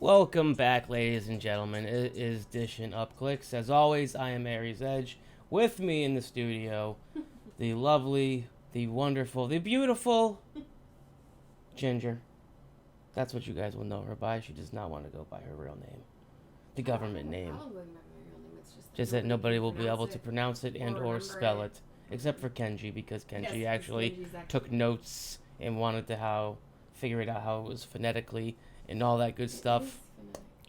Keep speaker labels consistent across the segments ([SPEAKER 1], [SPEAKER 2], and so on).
[SPEAKER 1] Welcome back, ladies and gentlemen. It is Dishing Up Clicks. As always, I am Aries Edge. With me in the studio, the lovely, the wonderful, the beautiful Ginger. That's what you guys will know her by. She does not want to go by her real name, the government name. Just that nobody will be able to pronounce it and or spell it, except for Kenji, because Kenji actually took notes and wanted to figure it out how it was phonetically and all that good stuff.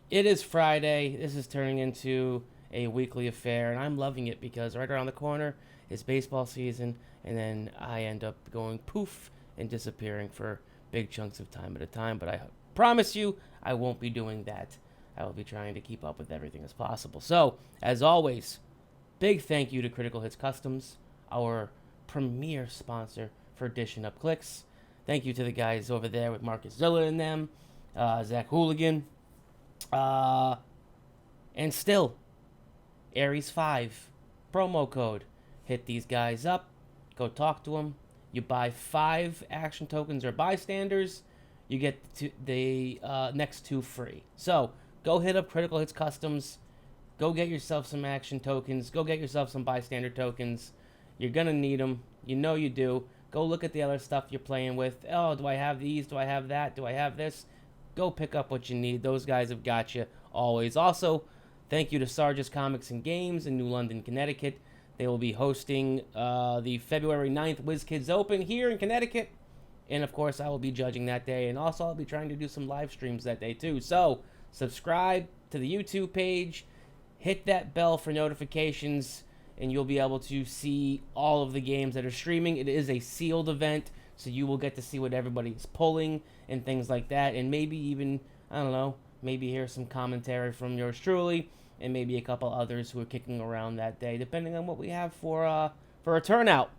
[SPEAKER 1] It is Friday. This is turning into a weekly affair, and I'm loving it because right around the corner is baseball season, and then I end up going poof and disappearing for big chunks of time at a time. But I promise you, I won't be doing that. I will be trying to keep up with everything as possible. So, as always, big thank you to Critical Hits Customs, our premier sponsor for Dishing Up Clicks. Thank you to the guys over there with Marcus Zilla and them. Zach Hooligan, and still, Aries 5 promo code. Hit these guys up, go talk to them. You buy 5 action tokens or bystanders, you get the next 2 free. So go hit up Critical Hits Customs, go get yourself some action tokens, go get yourself some bystander tokens. You're gonna need them, you know you do. Go look at the other stuff you're playing with. Oh, do I have these? Do I have that? Do I have this? Go pick up what you need. Those guys have got you always. Also, thank you to Sarge's Comics and Games in New London, Connecticut. They will be hosting the February 9th WizKids Open here in Connecticut. And, of course, I will be judging that day. And also, I'll be trying to do some live streams that day, too. So, subscribe to the YouTube page. Hit that bell for notifications. And you'll be able to see all of the games that are streaming. It is a sealed event, so you will get to see what everybody's pulling and things like that. And maybe even, I don't know, maybe hear some commentary from yours truly and maybe a couple others who are kicking around that day, depending on what we have for a turnout.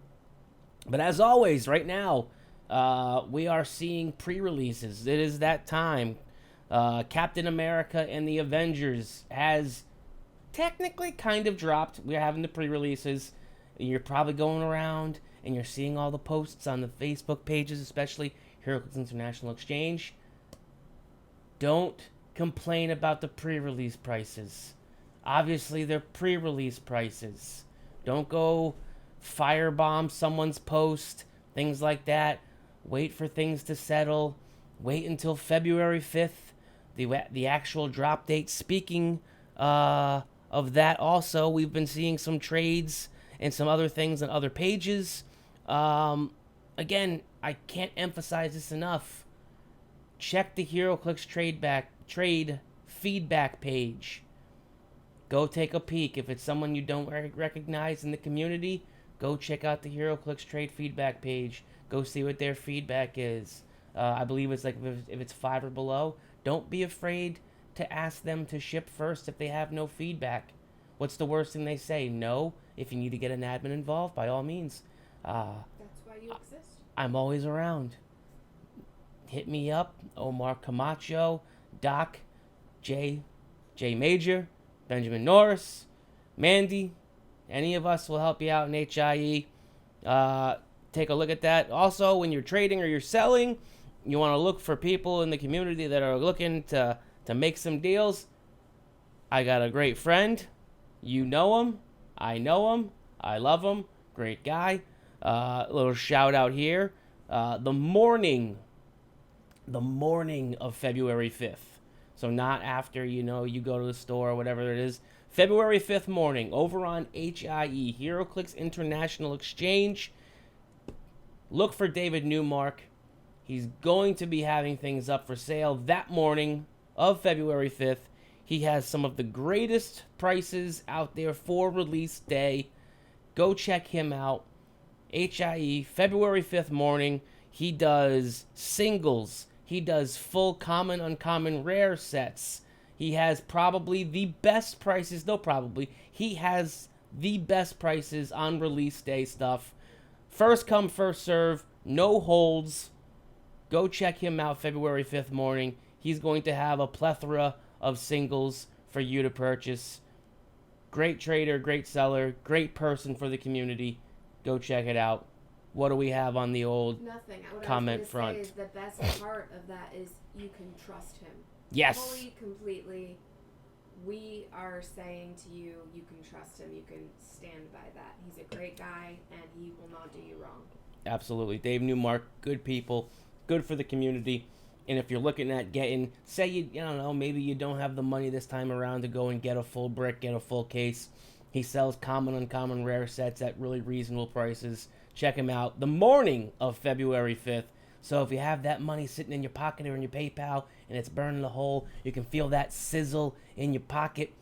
[SPEAKER 1] But as always, right now, we are seeing pre-releases. It is that time. Captain America and the Avengers has technically kind of dropped. We're having the pre-releases. You're probably going around and you're seeing all the posts on the Facebook pages, especially Heroclix International Exchange. Don't complain about the pre-release prices. Obviously, they're pre-release prices. Don't go firebomb someone's post, things like that. Wait for things to settle. Wait until February 5th, the actual drop date. Speaking of that also, we've been seeing some trades and some other things on other pages. Again, I can't emphasize this enough. Check the Heroclix trade feedback page. Go take a peek. If it's someone you don't recognize in the community, go check out the Heroclix trade feedback page. Go see what their feedback is. I believe it's like if it's 5 or below, don't be afraid to ask them to ship first if they have no feedback. What's the worst thing they say? No. If you need to get an admin involved, by all means.
[SPEAKER 2] That's why you exist.
[SPEAKER 1] I'm always around. Hit me up. Omar Camacho, Doc, J Major, Benjamin Norris, Mandy. Any of us will help you out in HIE. Take a look at that. Also, when you're trading or you're selling, you want to look for people in the community that are looking to make some deals. I got a great friend. You know him. I know him. I love him. Great guy. Little shout out here. The morning of February 5th. So not after, you go to the store or whatever it is. February 5th morning over on HIE, Heroclix International Exchange. Look for David Newmark. He's going to be having things up for sale that morning of February 5th. He has some of the greatest prices out there for release day. Go check him out. HIE, February 5th morning. He does singles. He does full common, uncommon, rare sets. He has probably the best prices. No, probably. He has the best prices on release day stuff. First come, first serve. No holds. Go check him out February 5th morning. He's going to have a plethora of singles for you to purchase. Great trader, great seller, great person for the community. Go check it out. What do we have on the old
[SPEAKER 2] Nothing. What
[SPEAKER 1] comment
[SPEAKER 2] I was
[SPEAKER 1] front?
[SPEAKER 2] say is the best part of that is you can trust him.
[SPEAKER 1] Yes.
[SPEAKER 2] Fully, completely. We are saying to you, you can trust him. You can stand by that. He's a great guy, and he will not do you wrong.
[SPEAKER 1] Absolutely. Dave Newmark, good people, good for the community. And if you're looking at getting, say you don't know, maybe you don't have the money this time around to go and get a full brick, get a full case. He sells common, uncommon, rare sets at really reasonable prices. Check him out the morning of February 5th. So if you have that money sitting in your pocket or in your PayPal and it's burning a hole, you can feel that sizzle in your pocket.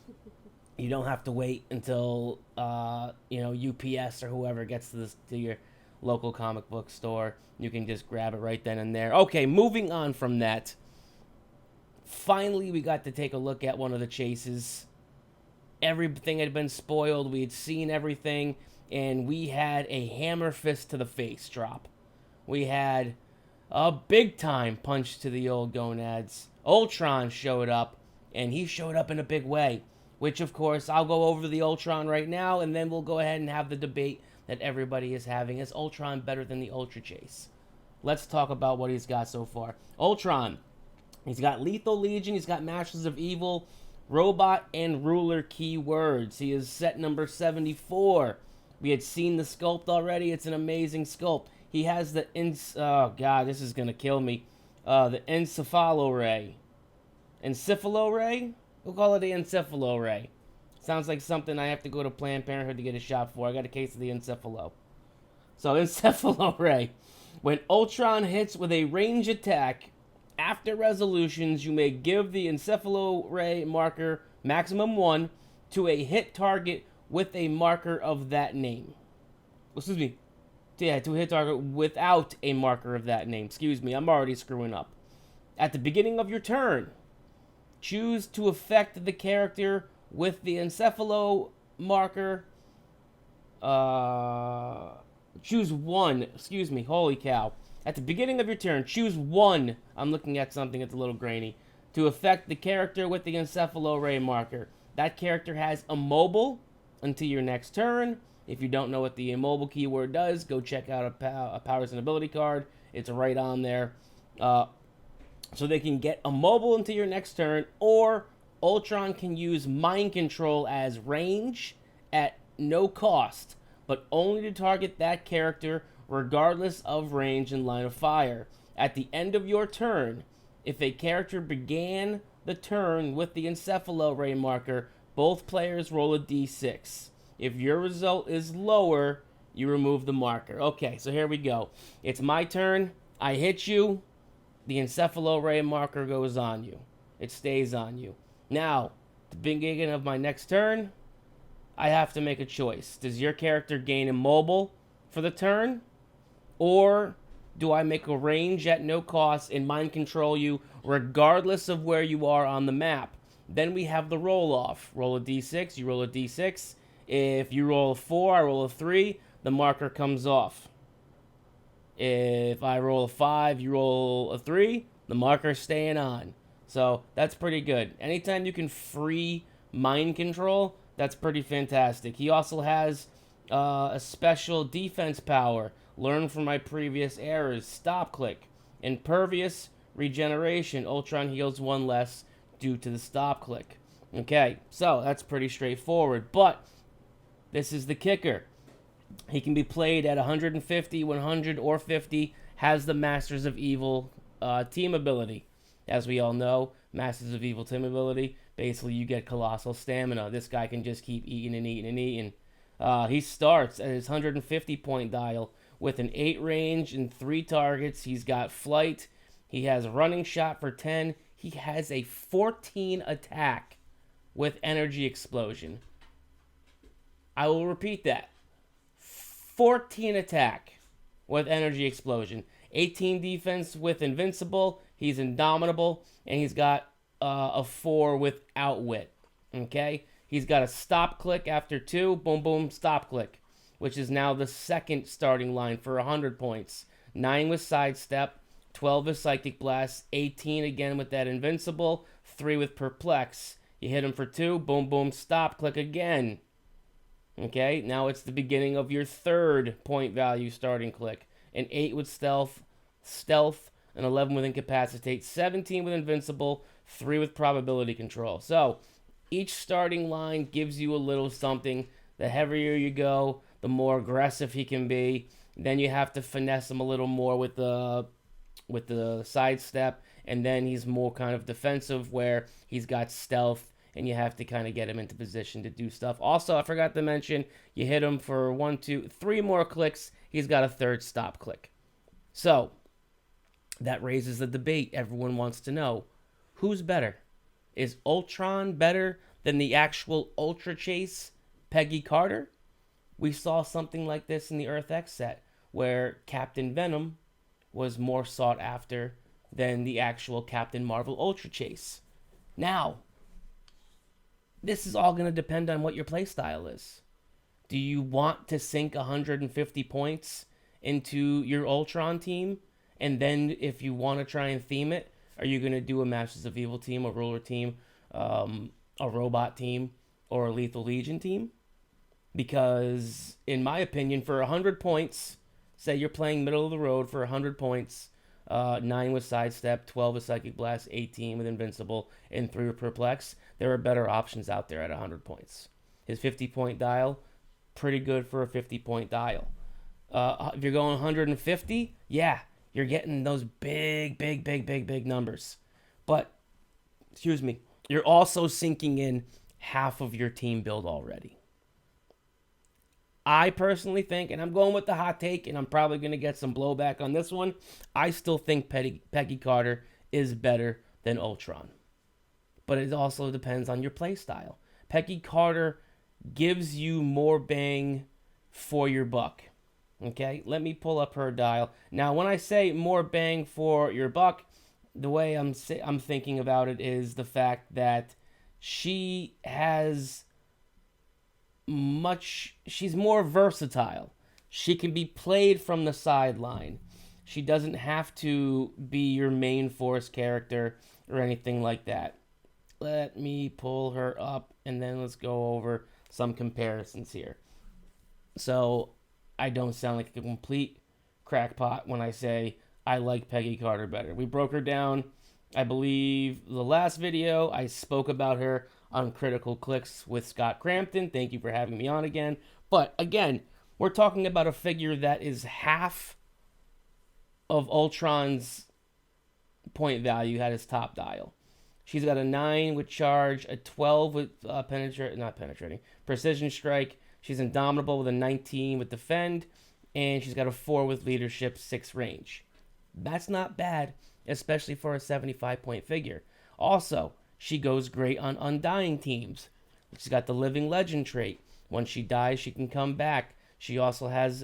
[SPEAKER 1] You don't have to wait until UPS or whoever gets to your local comic book store. You can just grab it right then and there. Okay, moving on from that. Finally, we got to take a look at one of the chases. Everything had been spoiled. We had seen everything, and we had a hammer fist to the face drop. We had a big time punch to the old gonads. Ultron showed up, and he showed up in a big way. Which, of course, I'll go over the Ultron right now, and then we'll go ahead and have the debate that everybody is having. Is Ultron better than the Ultra Chase? Let's talk about what he's got so far. Ultron. He's got Lethal Legion. He's got Masters of Evil, Robot, and Ruler keywords. He is set number 74. We had seen the sculpt already. It's an amazing sculpt. He has the... Oh, God, this is going to kill me. The Encephalo-Ray. Encephalo-Ray? We'll call it the Encephalo-Ray. Sounds like something I have to go to Planned Parenthood to get a shot for. I got a case of the Encephalo. So, Encephalo-Ray. When Ultron hits with a range attack, after resolutions, you may give the Encephalo-Ray marker, maximum 1, to a hit target with a marker of that name. Excuse me. Yeah, to a hit target without a marker of that name. Excuse me, I'm already screwing up. At the beginning of your turn, choose to affect the character with the Encephalo marker. Choose one. Excuse me. Holy cow. At the beginning of your turn, choose one. I'm looking at something that's a little grainy. To affect the character with the Encephalo-Ray marker. That character has immobile until your next turn. If you don't know what the immobile keyword does, go check out a powers and ability card. It's right on there. So they can get immobile until your next turn, or Ultron can use mind control as range at no cost, but only to target that character regardless of range and line of fire. At the end of your turn, if a character began the turn with the Encephalo-Ray marker, both players roll a d6. If your result is lower, you remove the marker. Okay, so here we go. It's my turn. I hit you. The Encephalo-Ray marker goes on you. It stays on you. Now, the beginning of my next turn, I have to make a choice. Does your character gain immobile for the turn? Or do I make a range at no cost and mind control you regardless of where you are on the map? Then we have the roll-off. Roll a d6, you roll a d6. If you roll a 4, I roll a 3, the marker comes off. If I roll a 5, you roll a 3, the marker's staying on. So that's pretty good. Anytime you can free mind control, that's pretty fantastic. He also has a special defense power. Learn from my previous errors. Stop click. Impervious regeneration. Ultron heals 1 less due to the stop click. Okay, so that's pretty straightforward. But this is the kicker. He can be played at 150, 100, or 50. Has the Masters of Evil team ability. As we all know, Masters of Evil team ability, basically you get colossal stamina. This guy can just keep eating and eating and eating. He starts at his 150 point dial with an 8 range and 3 targets. He's got flight. He has running shot for 10. He has a 14 attack with energy explosion. I will repeat that. 14 attack with energy explosion. 18 defense with invincible. He's indomitable. And he's got a 4 with outwit. Okay? He's got a stop click after 2. Boom, boom, stop click. Which is now the second starting line for 100 points. 9 with sidestep. 12 with psychic blast. 18 again with that invincible. 3 with perplex. You hit him for 2. Boom, boom, stop click again. Okay, now it's the beginning of your third point value starting click. An 8 with stealth, an 11 with incapacitate, 17 with invincible, 3 with probability control. So each starting line gives you a little something. The heavier you go, the more aggressive he can be. Then you have to finesse him a little more with the sidestep, and then he's more kind of defensive where he's got stealth, and you have to kind of get him into position to do stuff. Also, I forgot to mention, you hit him for 1, 2, 3 more clicks, he's got a third stop click. So that raises the debate. Everyone wants to know, who's better? Is Ultron better than the actual Ultra Chase Peggy Carter? We saw something like this in the Earth X set, where Captain Venom was more sought after than the actual Captain Marvel Ultra Chase. Now, this is all going to depend on what your playstyle is. Do you want to sink 150 points into your Ultron team? And then if you want to try and theme it, are you going to do a Masters of Evil team, a Ruler team, a Robot team, or a Lethal Legion team? Because, in my opinion, for 100 points, say you're playing middle of the road for 100 points, 9 with Sidestep, 12 with Psychic Blast, 18 with Invincible, and 3 with Perplex, there are better options out there at 100 points. His 50-point dial, pretty good for a 50-point dial. If you're going 150, yeah, you're getting those big numbers. But, excuse me, you're also sinking in half of your team build already. I personally think, and I'm going with the hot take, and I'm probably going to get some blowback on this one, I still think Peggy Carter is better than Ultron. But it also depends on your play style. Peggy Carter gives you more bang for your buck. Okay, let me pull up her dial. Now, when I say more bang for your buck, the way I'm thinking about it is the fact that she has she's more versatile. She can be played from the sideline. She doesn't have to be your main force character or anything like that. Let me pull her up, and then let's go over some comparisons here. So I don't sound like a complete crackpot when I say I like Peggy Carter better. We broke her down. I believe the last video I spoke about her on Critical Clicks with Scott Crampton. Thank you for having me on again. But again, we're talking about a figure that is half of Ultron's point value at his top dial. She's got a 9 with charge, a 12 with precision strike. She's indomitable with a 19 with defend, and she's got a 4 with leadership, 6 range. That's not bad, especially for a 75-point figure. Also, she goes great on Undying teams. She's got the Living Legend trait. When she dies, she can come back. She also has,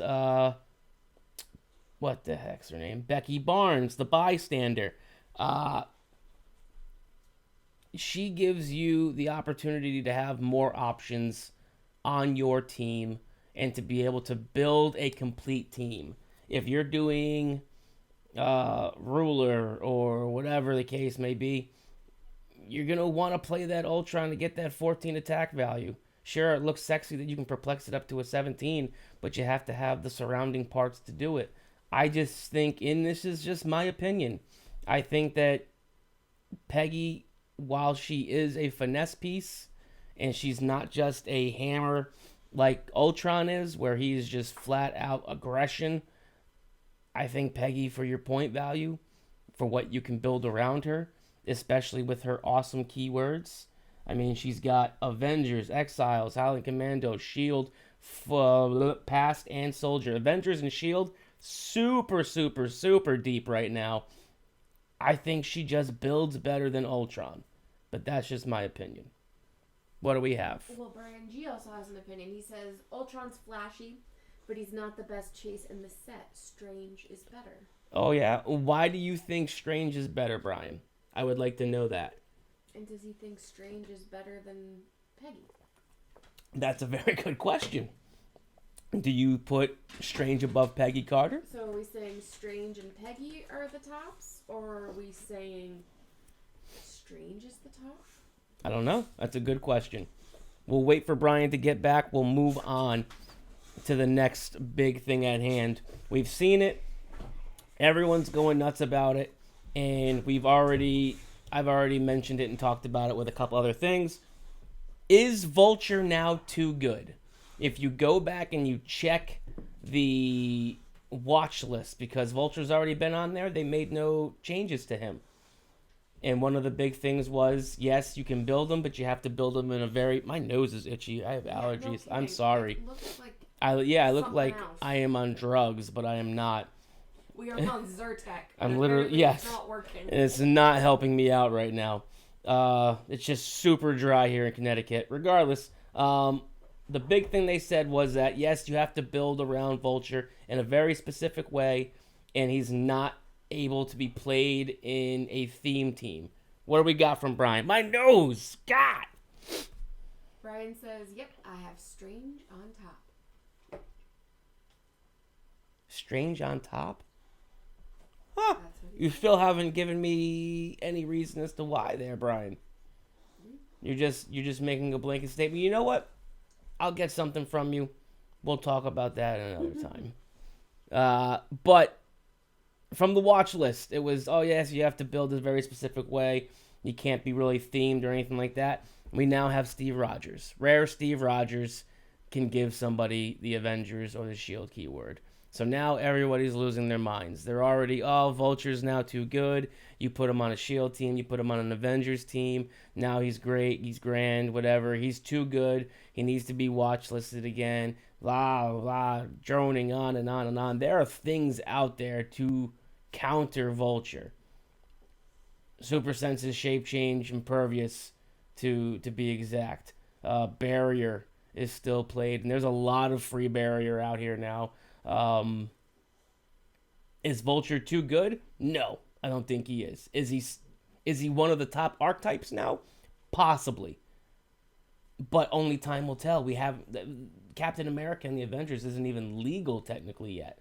[SPEAKER 1] what the heck's her name? Becky Barnes, the Bystander. She gives you the opportunity to have more options on your team and to be able to build a complete team. If you're doing Ruler or whatever the case may be, you're going to want to play that Ultron to get that 14 attack value. Sure, it looks sexy that you can perplex it up to a 17, but you have to have the surrounding parts to do it. I just think, and this is just my opinion, I think that Peggy, while she is a finesse piece, and she's not just a hammer like Ultron is, where he's just flat out aggression, I think Peggy, for your point value, for what you can build around her, especially with her awesome keywords. I mean, she's got Avengers, Exiles, Howling Commando, Shield, Past, and Soldier. Avengers and Shield, super deep right now. I think she just builds better than Ultron. But that's just my opinion. What do we have?
[SPEAKER 2] Well, Brian G also has an opinion. He says, Ultron's flashy, but he's not the best chase in the set. Strange is better.
[SPEAKER 1] Oh, yeah. Why do you think Strange is better, Brian? I would like to know that.
[SPEAKER 2] And does he think Strange is better than Peggy?
[SPEAKER 1] That's a very good question. Do you put Strange above Peggy Carter?
[SPEAKER 2] So are we saying Strange and Peggy are the tops? Or are we saying Strange is the top?
[SPEAKER 1] I don't know. That's a good question. We'll wait for Brian to get back. We'll move on to the next big thing at hand. We've seen it. Everyone's going nuts about it. And we've already I've already mentioned it and talked about it with a couple other things. Is Vulture now too good? If you go back and you check the watch list, because Vulture's already been on there, they made no changes to him. And one of the big things was, yes, you can build them, but you have to build them in a very... My nose is itchy. I have allergies.
[SPEAKER 2] No,
[SPEAKER 1] I'm sorry.
[SPEAKER 2] It looks like
[SPEAKER 1] I look like
[SPEAKER 2] else.
[SPEAKER 1] I am on drugs, but I am not.
[SPEAKER 2] We are on Zyrtec.
[SPEAKER 1] I'm literally... Yes.
[SPEAKER 2] It's not working.
[SPEAKER 1] And it's not helping me out right now. It's just super dry here in Connecticut. Regardless, the big thing they said was that, yes, you have to build around Vulture in a very specific way, and he's not able to be played in a theme team. What do we got from Brian? My nose! God!
[SPEAKER 2] Brian says, yep, I have Strange on top.
[SPEAKER 1] Strange on top? Huh. You still haven't given me any reason as to why there, Brian. You're just making a blanket statement. You know what? I'll get something from you. We'll talk about that another time. But from the watch list, it was, oh yes, you have to build a very specific way. You can't be really themed or anything like that. We now have Steve Rogers. Rare Steve Rogers can give somebody the Avengers or the Shield keyword. So now everybody's losing their minds. They're already, oh, Vulture's now too good. You put him on a Shield team. You put him on an Avengers team. Now he's great. He's grand, whatever. He's too good. He needs to be watch listed again. Blah, blah, droning on and on and on. There are things out there to counter Vulture. Super senses, shape change, impervious to be exact. Barrier is still played, and there's a lot of free barrier out here now. Is Vulture too good? No, I don't think he is. Is he one of the top archetypes now? Possibly. But only time will tell. We have Captain America and the Avengers isn't even legal technically yet.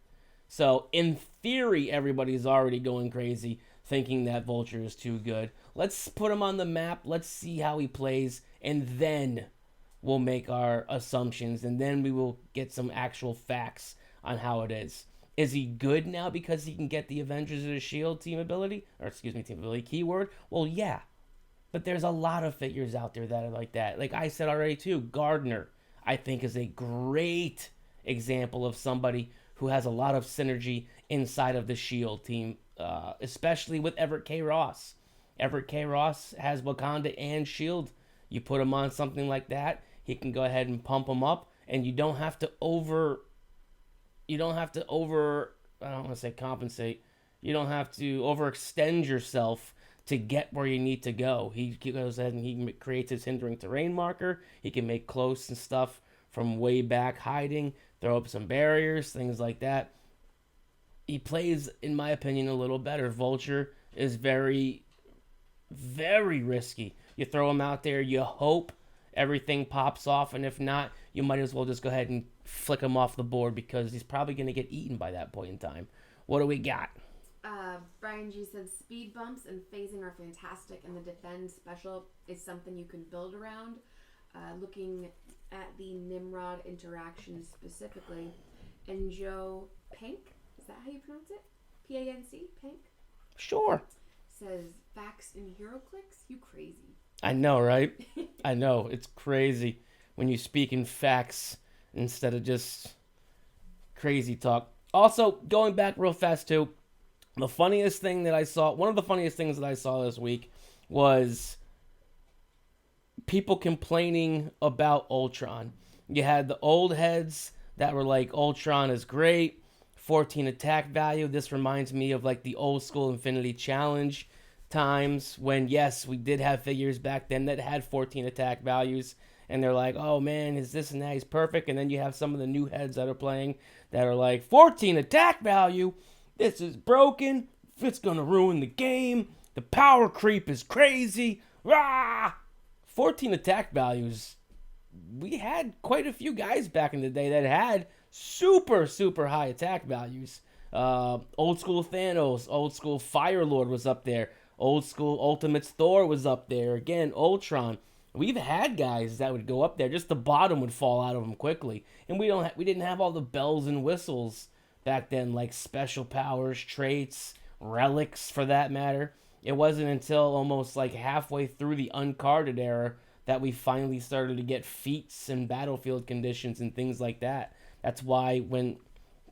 [SPEAKER 1] So in theory, everybody's already going crazy thinking that Vulture is too good. Let's put him on the map. Let's see how he plays, and then we'll make our assumptions, and then we will get some actual facts on how it is. Is he good now because he can get the Avengers or the Shield team ability? Team ability keyword? Well, yeah. But there's a lot of figures out there that are like that. Like I said already too, Gardner, I think, is a great example of somebody who has a lot of synergy inside of the Shield team, especially with Everett K. Ross. Everett K. Ross has Wakanda and Shield. You put him on something like that, he can go ahead and pump him up, and you don't have to I don't want to say compensate. You don't have to overextend yourself to get where you need to go. He goes ahead and he creates his hindering terrain marker. He can make close and stuff from way back hiding, throw up some barriers, things like that. He plays, in my opinion, a little better. Vulture is very, very risky. You throw him out there, you hope everything pops off, and if not, you might as well just go ahead and flick him off the board because he's probably going to get eaten by that point in time. What do we got?
[SPEAKER 2] Brian G says speed bumps and phasing are fantastic, and the defend special is something you can build around. Looking at the Nimrod interaction specifically, and Joe Pink, is that how you pronounce it? P-A-N-C, Pink?
[SPEAKER 1] Sure.
[SPEAKER 2] Says facts in Heroclix? You crazy.
[SPEAKER 1] I know, right? I know. It's crazy when you speak in facts instead of just crazy talk. Also, going back real fast too, one of the funniest things that I saw this week was people complaining about Ultron. You had the old heads that were like, Ultron is great, 14 attack value. This reminds me of like the old school Infinity Challenge times when, yes, we did have figures back then that had 14 attack values, and they're like, oh man, is this and that, he's perfect. And then you have some of the new heads that are playing that are like, 14 attack value, this is broken, it's gonna ruin the game, the power creep is crazy, rah! 14 attack values, we had quite a few guys back in the day that had super, super high attack values. Old school Thanos, old school Firelord was up there, old school Ultimates Thor was up there, again, Ultron. We've had guys that would go up there, just the bottom would fall out of them quickly. And we didn't have all the bells and whistles back then, like special powers, traits, relics for that matter. It wasn't until almost like halfway through the uncarded era that we finally started to get feats and battlefield conditions and things like that. That's why when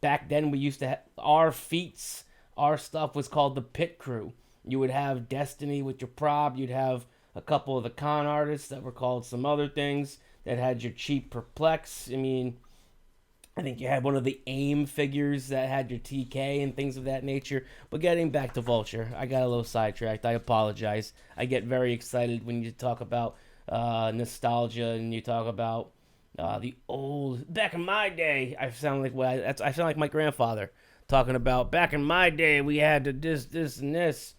[SPEAKER 1] back then we used to have our feats, our stuff was called the pit crew. You would have Destiny with your prop. You'd have a couple of the con artists that were called some other things that had your cheap perplex. I mean, I think you had one of the AIM figures that had your TK and things of that nature. But getting back to Vulture, I got a little sidetracked. I apologize. I get very excited when you talk about nostalgia and you talk about the old back in my day. I sound like I sound like my grandfather talking about back in my day we had to this and this.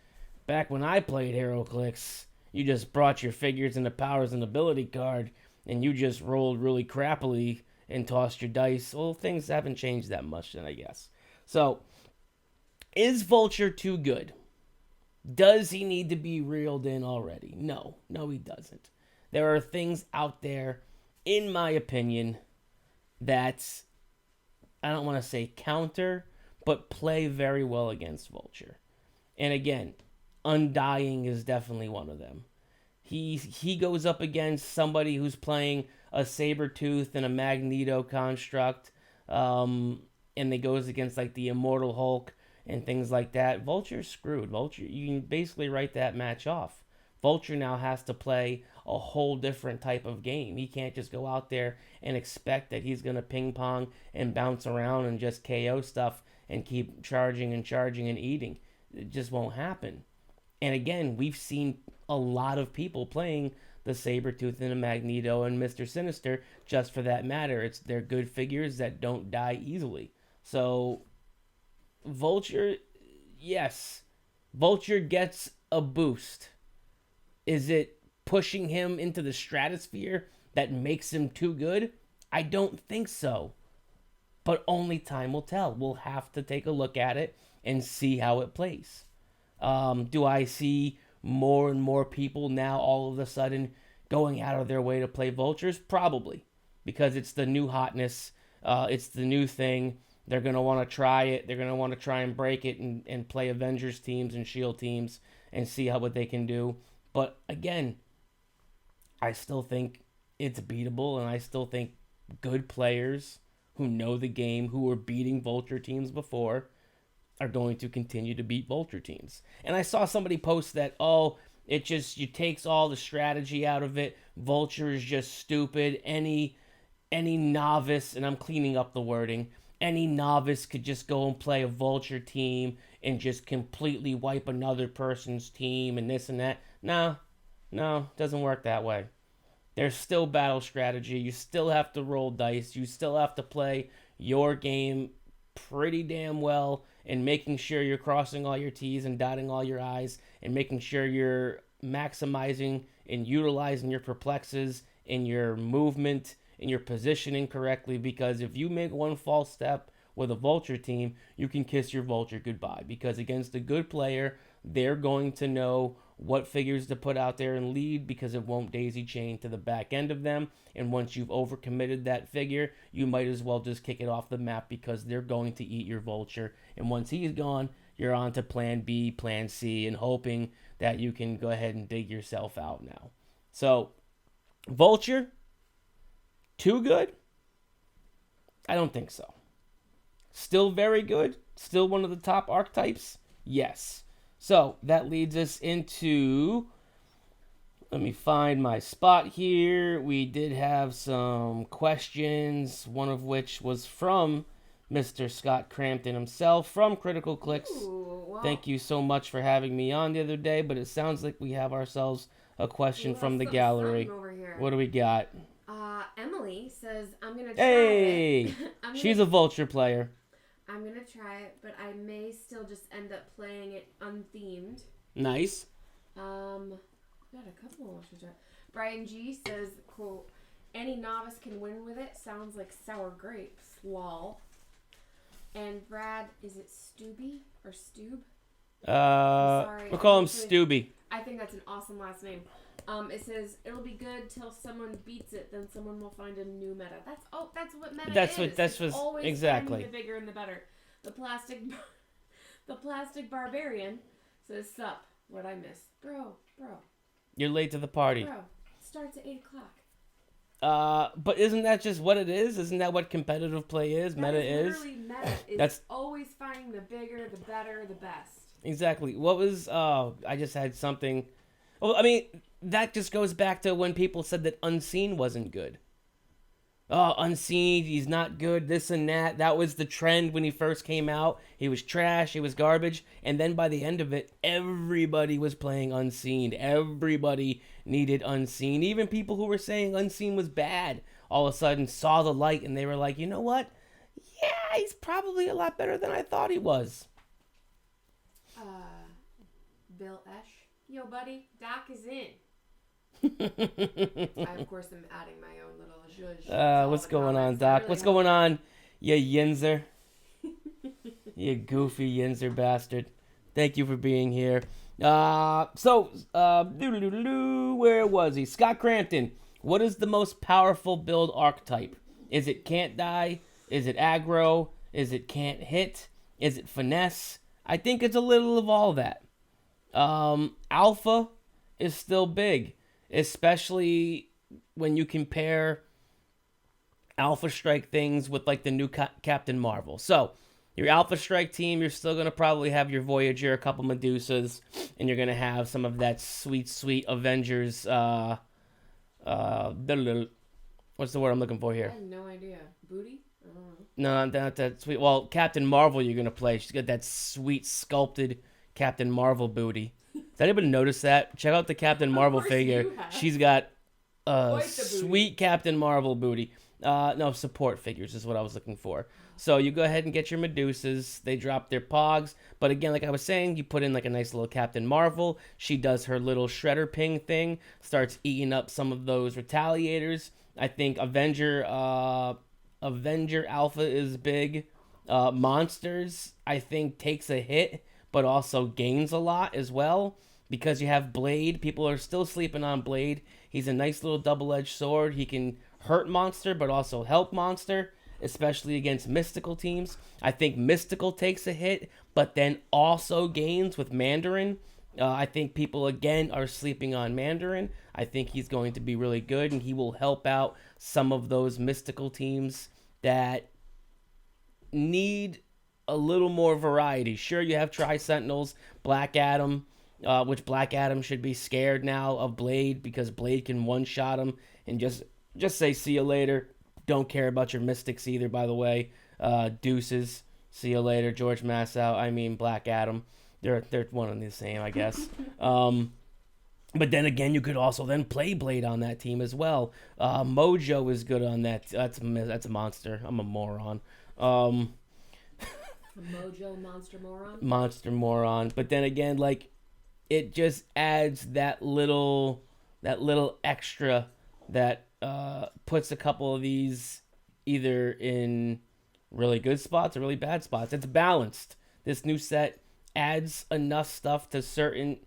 [SPEAKER 1] Back when I played Heroclix, you just brought your figures and the powers and ability card, and you just rolled really crappily and tossed your dice. Well, things haven't changed that much then, I guess. So, is Vulture too good? Does he need to be reeled in already? No, he doesn't. There are things out there, in my opinion, that I don't want to say counter, but play very well against Vulture. And again, Undying is definitely one of them. He goes up against somebody who's playing a Sabretooth and a Magneto construct, and it goes against like the Immortal Hulk and things like that. Vulture's screwed. Vulture, you can basically write that match off. Vulture now has to play a whole different type of game. He can't just go out there and expect that he's going to ping pong and bounce around and just KO stuff and keep charging and eating. It just won't happen. And again, we've seen a lot of people playing the Sabretooth and the Magneto and Mr. Sinister just for that matter. They're good figures that don't die easily. So, Vulture, yes. Vulture gets a boost. Is it pushing him into the stratosphere that makes him too good? I don't think so. But only time will tell. We'll have to take a look at it and see how it plays. Do I see more and more people now all of a sudden going out of their way to play Vultures? Probably. Because it's the new hotness. It's the new thing. They're going to want to try it. They're going to want to try and break it and play Avengers teams and S.H.I.E.L.D. teams and see what they can do. But again, I still think it's beatable, and I still think good players who know the game, who were beating Vulture teams before, are going to continue to beat Vulture teams. And I saw somebody post that, it takes all the strategy out of it. Vulture is just stupid. Any novice, and I'm cleaning up the wording, any novice could just go and play a Vulture team and just completely wipe another person's team and this and that. No, doesn't work that way. There's still battle strategy. You still have to roll dice. You still have to play your game pretty damn well and making sure you're crossing all your T's and dotting all your I's and making sure you're maximizing and utilizing your perplexes and your movement and your positioning correctly, because if you make one false step with a Vulture team, you can kiss your Vulture goodbye, because against a good player, they're going to know what figures to put out there and lead, because it won't daisy chain to the back end of them. And once you've overcommitted that figure, you might as well just kick it off the map, because they're going to eat your Vulture. And once he's gone, you're on to plan B, plan C, and hoping that you can go ahead and dig yourself out now. So, Vulture, too good? I don't think so. Still very good? Still one of the top archetypes? Yes. So, that leads us into, let me find my spot here. We did have some questions, one of which was from Mr. Scott Crampton himself from Critical Clicks.
[SPEAKER 2] Ooh, wow.
[SPEAKER 1] Thank you so much for having me on the other day, but it sounds like we have ourselves a question from the gallery.
[SPEAKER 2] Over here.
[SPEAKER 1] What do we got?
[SPEAKER 2] Emily says, I'm going to try
[SPEAKER 1] Hey!
[SPEAKER 2] it.
[SPEAKER 1] She's a Vulture player.
[SPEAKER 2] I'm going to try it, but I may still just end up playing it unthemed.
[SPEAKER 1] Nice.
[SPEAKER 2] Got a couple more to try. Brian G says, quote, any novice can win with it. Sounds like sour grapes. Lol. And Brad, is it Stooby or Stoob?
[SPEAKER 1] Sorry. We'll call him Stooby.
[SPEAKER 2] I think that's an awesome last name. It says it'll be good till someone beats it, then someone will find a new meta. That's what meta is.
[SPEAKER 1] That's what
[SPEAKER 2] always
[SPEAKER 1] exactly.
[SPEAKER 2] The bigger and the better. The plastic barbarian says sup. What'd I miss? Bro.
[SPEAKER 1] You're late to the party.
[SPEAKER 2] Bro. Starts at 8 o'clock.
[SPEAKER 1] But isn't that just what it is? Isn't that what competitive play is? Meta is?
[SPEAKER 2] Literally meta. It's
[SPEAKER 1] That's
[SPEAKER 2] always finding the bigger, the better, the best.
[SPEAKER 1] exactly. What was, I just had something. Well, I mean, that just goes back to when people said that Unseen wasn't good. Oh, Unseen, he's not good, this and that. That was the trend when he first came out. He was trash, he was garbage. And then by the end of it, everybody was playing Unseen. Everybody needed Unseen. Even people who were saying Unseen was bad all of a sudden saw the light and they were like, you know what? Yeah, he's probably a lot better than I thought he was.
[SPEAKER 2] Bill Esch. Yo, buddy, Doc is in. I, of course, am adding my own little zhuzh.
[SPEAKER 1] What's going on, Doc? What's going on, you Yinzer? You goofy Yinzer bastard. Thank you for being here. Where was he? Scott Crampton. What is the most powerful build archetype? Is it can't die? Is it aggro? Is it can't hit? Is it finesse? I think it's a little of all that. Alpha is still big, especially when you compare Alpha Strike things with like the new Captain Marvel. So your Alpha Strike team, you're still going to probably have your Voyager, a couple Medusas, and you're going to have some of that sweet Avengers, what's the word I'm looking for here?
[SPEAKER 2] I have no idea. Booty? I don't know.
[SPEAKER 1] No, not that sweet. Well, Captain Marvel you're going to play. She's got that sweet sculpted Captain Marvel booty. Does anybody notice that? Check out the Captain Marvel figure. She's got a sweet Captain Marvel booty. No, support figures is what I was looking for. So you go ahead and get your Medusas. They drop their Pogs. But again, like I was saying, you put in like a nice little Captain Marvel. She does her little shredder ping thing. Starts eating up some of those retaliators. I think Avenger Alpha is big. Monsters, I think, takes a hit, but also gains a lot as well. Because you have Blade. People are still sleeping on Blade. He's a nice little double-edged sword. He can hurt Monster, but also help Monster, especially against Mystical teams. I think Mystical takes a hit, but then also gains with Mandarin. I think people, again, are sleeping on Mandarin. I think he's going to be really good, and he will help out some of those Mystical teams that need a little more variety. Sure, you have Tri-Sentinels, Black Adam, which Black Adam should be scared now of Blade because Blade can one-shot him and just say see you later. Don't care about your Mystics either, by the way. Deuces, see you later. George Massow, I mean Black Adam. They're one and the same, I guess. But then again, you could also then play Blade on that team as well. Mojo is good on that. That's a monster. I'm a moron.
[SPEAKER 2] Mojo monster moron.
[SPEAKER 1] But then again, like, it just adds that little extra that puts a couple of these either in really good spots or really bad spots. It's balanced. This new set adds enough stuff to certain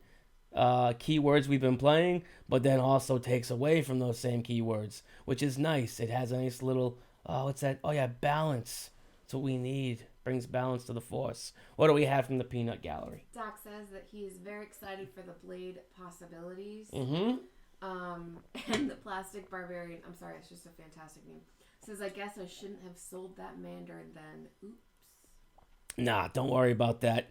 [SPEAKER 1] keywords we've been playing, but then also takes away from those same keywords, which is nice. It has a nice little, what's that? Oh yeah, balance. That's what we need. Brings balance to the force. What do we have from the Peanut Gallery?
[SPEAKER 2] Doc says that he is very excited for the Blade possibilities.
[SPEAKER 1] Mm-hmm.
[SPEAKER 2] And the Plastic Barbarian, I'm sorry, it's just a fantastic name, says, I guess I shouldn't have sold that Mandarin then. Oops.
[SPEAKER 1] Nah, don't worry about that.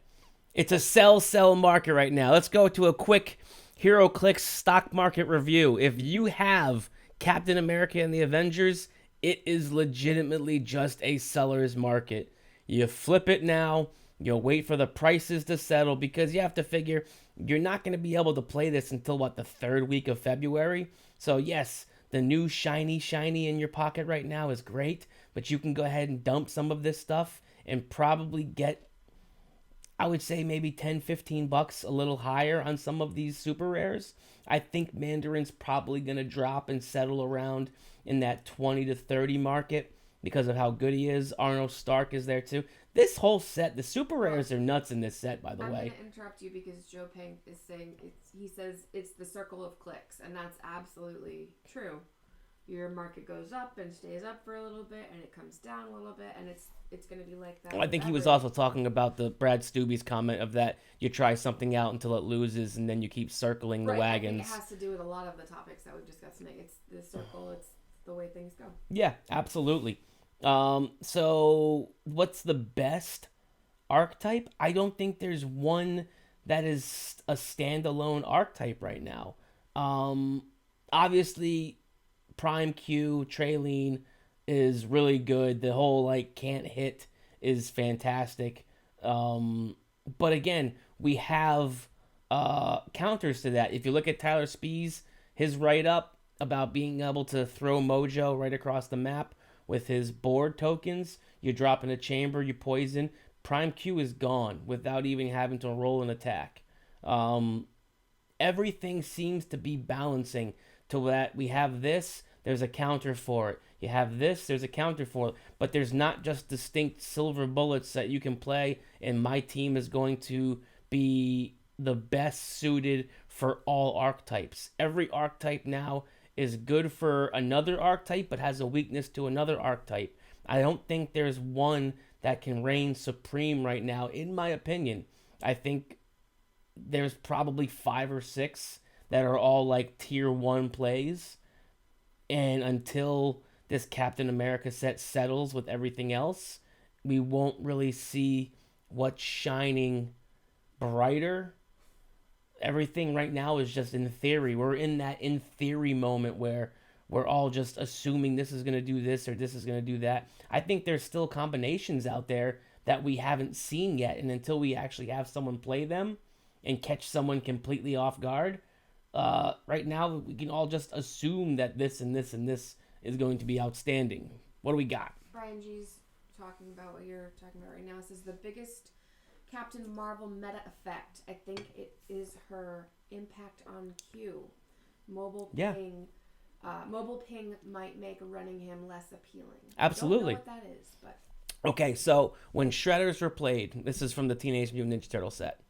[SPEAKER 1] It's a sell market right now. Let's go to a quick Heroclix stock market review. If you have Captain America and the Avengers, it is legitimately just a seller's market. You flip it now. You'll wait for the prices to settle because you have to figure you're not going to be able to play this until, the third week of February. So, yes, the new shiny in your pocket right now is great, but you can go ahead and dump some of this stuff and probably get, I would say, maybe $10, $15 a little higher on some of these super rares. I think Mandarin's probably going to drop and settle around in that 20 to 30 market because of how good he is. Arnold Stark is there too. This whole set, the super rares are nuts in this set, by the way.
[SPEAKER 2] I'm going to interrupt you because Joe Pang is saying, he says it's the circle of clicks, and that's absolutely true. your market goes up and stays up for a little bit, and it comes down a little bit, and it's going to be like that.
[SPEAKER 1] I think he was also talking about the Brad Stubbe's comment of that you try something out until it loses, and then you keep circling the wagons.
[SPEAKER 2] I think it has to do with a lot of the topics that we've discussed tonight. It's the circle. It's the way things go.
[SPEAKER 1] Yeah, absolutely. So what's the best archetype? I don't think there's one that is a standalone archetype right now. Obviously, Prime Q, Traylene is really good. The whole like can't hit is fantastic. But again, we have counters to that. If you look at Tyler Spees, his write up about being able to throw Mojo right across the map with his board tokens, you drop in a chamber, you poison. Prime Q is gone without even having to roll an attack. Everything seems to be balancing to that. We have this, there's a counter for it. You have this, there's a counter for it. But there's not just distinct silver bullets that you can play, and my team is going to be the best suited for all archetypes. Every archetype now is good for another archetype, but has a weakness to another archetype. I don't think there's one that can reign supreme right now, in my opinion. I think there's probably 5 or 6 that are all like tier 1 plays. And until this Captain America set settles with everything else, we won't really see what's shining brighter. Everything right now is just in theory. We're in that in theory moment where we're all just assuming this is going to do this or this is going to do that. I think there's still combinations out there that we haven't seen yet. And until we actually have someone play them and catch someone completely off guard, right now we can all just assume that this and this and this is going to be outstanding. What do we got?
[SPEAKER 2] Brian G's talking about what you're talking about right now. This is the biggest Captain Marvel meta effect. I think it is her impact on Q. Mobile ping might make running him less appealing.
[SPEAKER 1] Absolutely.
[SPEAKER 2] I don't know what that is, but
[SPEAKER 1] okay, so when Shredders were played, this is from the Teenage Mutant Ninja Turtle set.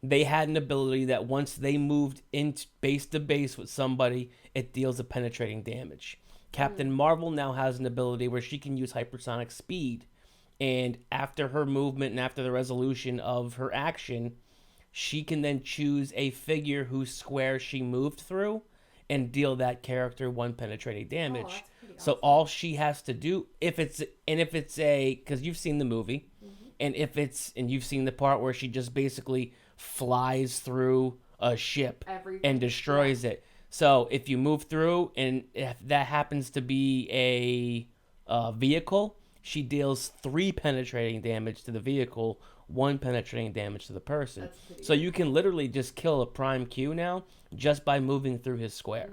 [SPEAKER 1] They had an ability that once they moved into base to base with somebody, it deals a penetrating damage. Captain Marvel now has an ability where she can use hypersonic speed. And after her movement and after the resolution of her action, she can then choose a figure whose square she moved through and deal that character 1 penetrating damage. So awesome. All she has to do, because you've seen the movie, and you've seen the part where she just basically flies through a ship and destroys it. So if you move through, and if that happens to be a vehicle, she deals 3 penetrating damage to the vehicle, 1 penetrating damage to the person. So you can literally just kill a Prime Q now just by moving through his square.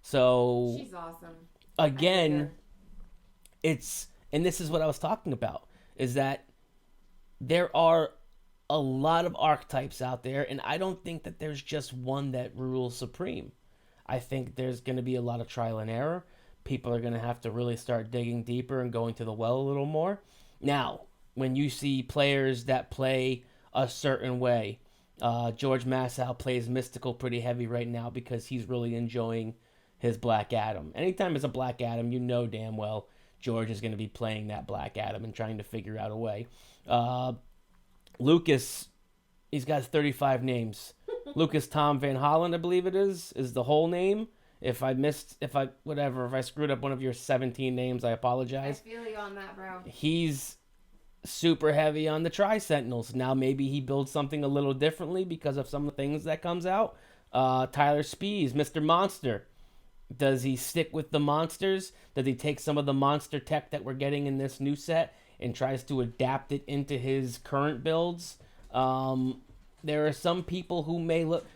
[SPEAKER 1] So
[SPEAKER 2] she's awesome.
[SPEAKER 1] Again, and this is what I was talking about, is that there are a lot of archetypes out there, and I don't think that there's just one that rules supreme. I think there's going to be a lot of trial and error. People are going to have to really start digging deeper and going to the well a little more. Now, when you see players that play a certain way, George Massow plays Mystical pretty heavy right now because he's really enjoying his Black Adam. Anytime it's a Black Adam, you know damn well George is going to be playing that Black Adam and trying to figure out a way. Lucas, he's got 35 names. Lucas Tom Van Holland, I believe it is the whole name. If I screwed up one of your 17 names, I apologize.
[SPEAKER 2] I feel you on that, bro.
[SPEAKER 1] He's super heavy on the Tri-Sentinels. Now maybe he builds something a little differently because of some of the things that comes out. Tyler Spees, Mr. Monster. Does he stick with the monsters? Does he take some of the monster tech that we're getting in this new set and tries to adapt it into his current builds? There are some people who may look...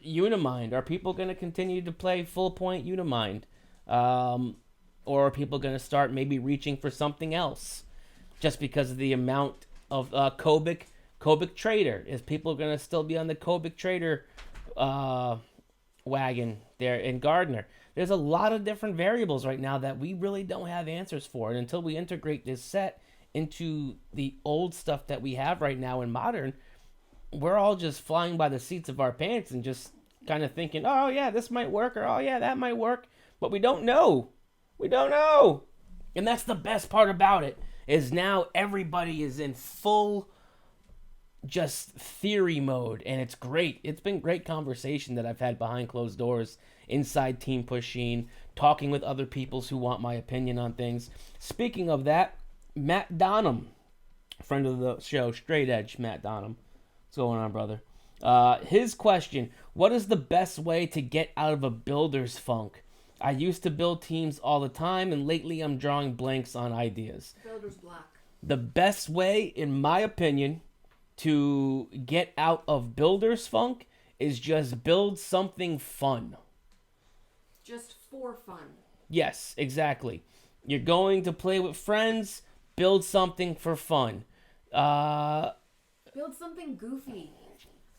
[SPEAKER 1] Unimind. Are people going to continue to play full point Unimind? Or are people going to start maybe reaching for something else? Just because of the amount of Kobik Trader. Is people going to still be on the Kobik Trader wagon there in Gardner? There's a lot of different variables right now that we really don't have answers for. And until we integrate this set into the old stuff that we have right now in Modern, we're all just flying by the seats of our pants and just kind of thinking, oh, yeah, this might work, or oh, yeah, that might work. But we don't know. We don't know. And that's the best part about it, is now everybody is in full just theory mode, and it's great. It's been great conversation that I've had behind closed doors, inside Team Pusheen, talking with other people who want my opinion on things. Speaking of that, Matt Donham, friend of the show, Straight Edge, Matt Donham. What's going on, brother? His question, what is the best way to get out of a builder's funk? I used to build teams all the time, and lately I'm drawing blanks on ideas.
[SPEAKER 2] Builder's block.
[SPEAKER 1] The best way, in my opinion, to get out of builder's funk is just build something fun.
[SPEAKER 2] Just for fun.
[SPEAKER 1] Yes, exactly. You're going to play with friends, build something for fun.
[SPEAKER 2] Build something goofy.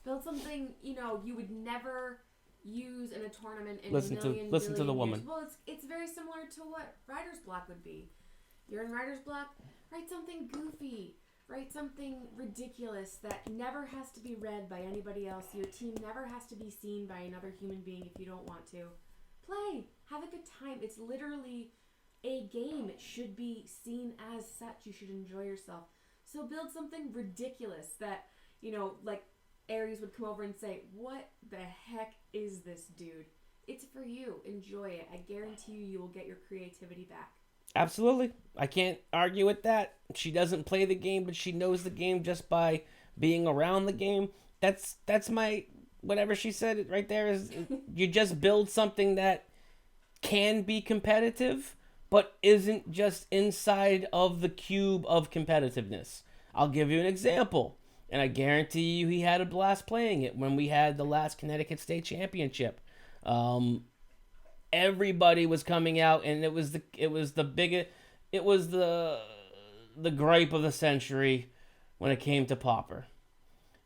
[SPEAKER 2] Build something, you would never use in a tournament in
[SPEAKER 1] listen
[SPEAKER 2] a million
[SPEAKER 1] to the woman.
[SPEAKER 2] Years. Well, it's very similar to what writer's block would be. You're in writer's block, write something goofy. Write something ridiculous that never has to be read by anybody else. Your team never has to be seen by another human being if you don't want to. Play. Have a good time. It's literally a game. It should be seen as such. You should enjoy yourself. So build something ridiculous that, like Aries would come over and say, what the heck is this, dude? It's for you. Enjoy it. I guarantee you will get your creativity back.
[SPEAKER 1] Absolutely. I can't argue with that. She doesn't play the game, but she knows the game just by being around the game. That's my, whatever she said right there is, you just build something that can be competitive, but isn't just inside of the cube of competitiveness. I'll give you an example, and I guarantee you he had a blast playing it when we had the last Connecticut State Championship. Everybody was coming out, and it was the gripe of the century when it came to Pauper.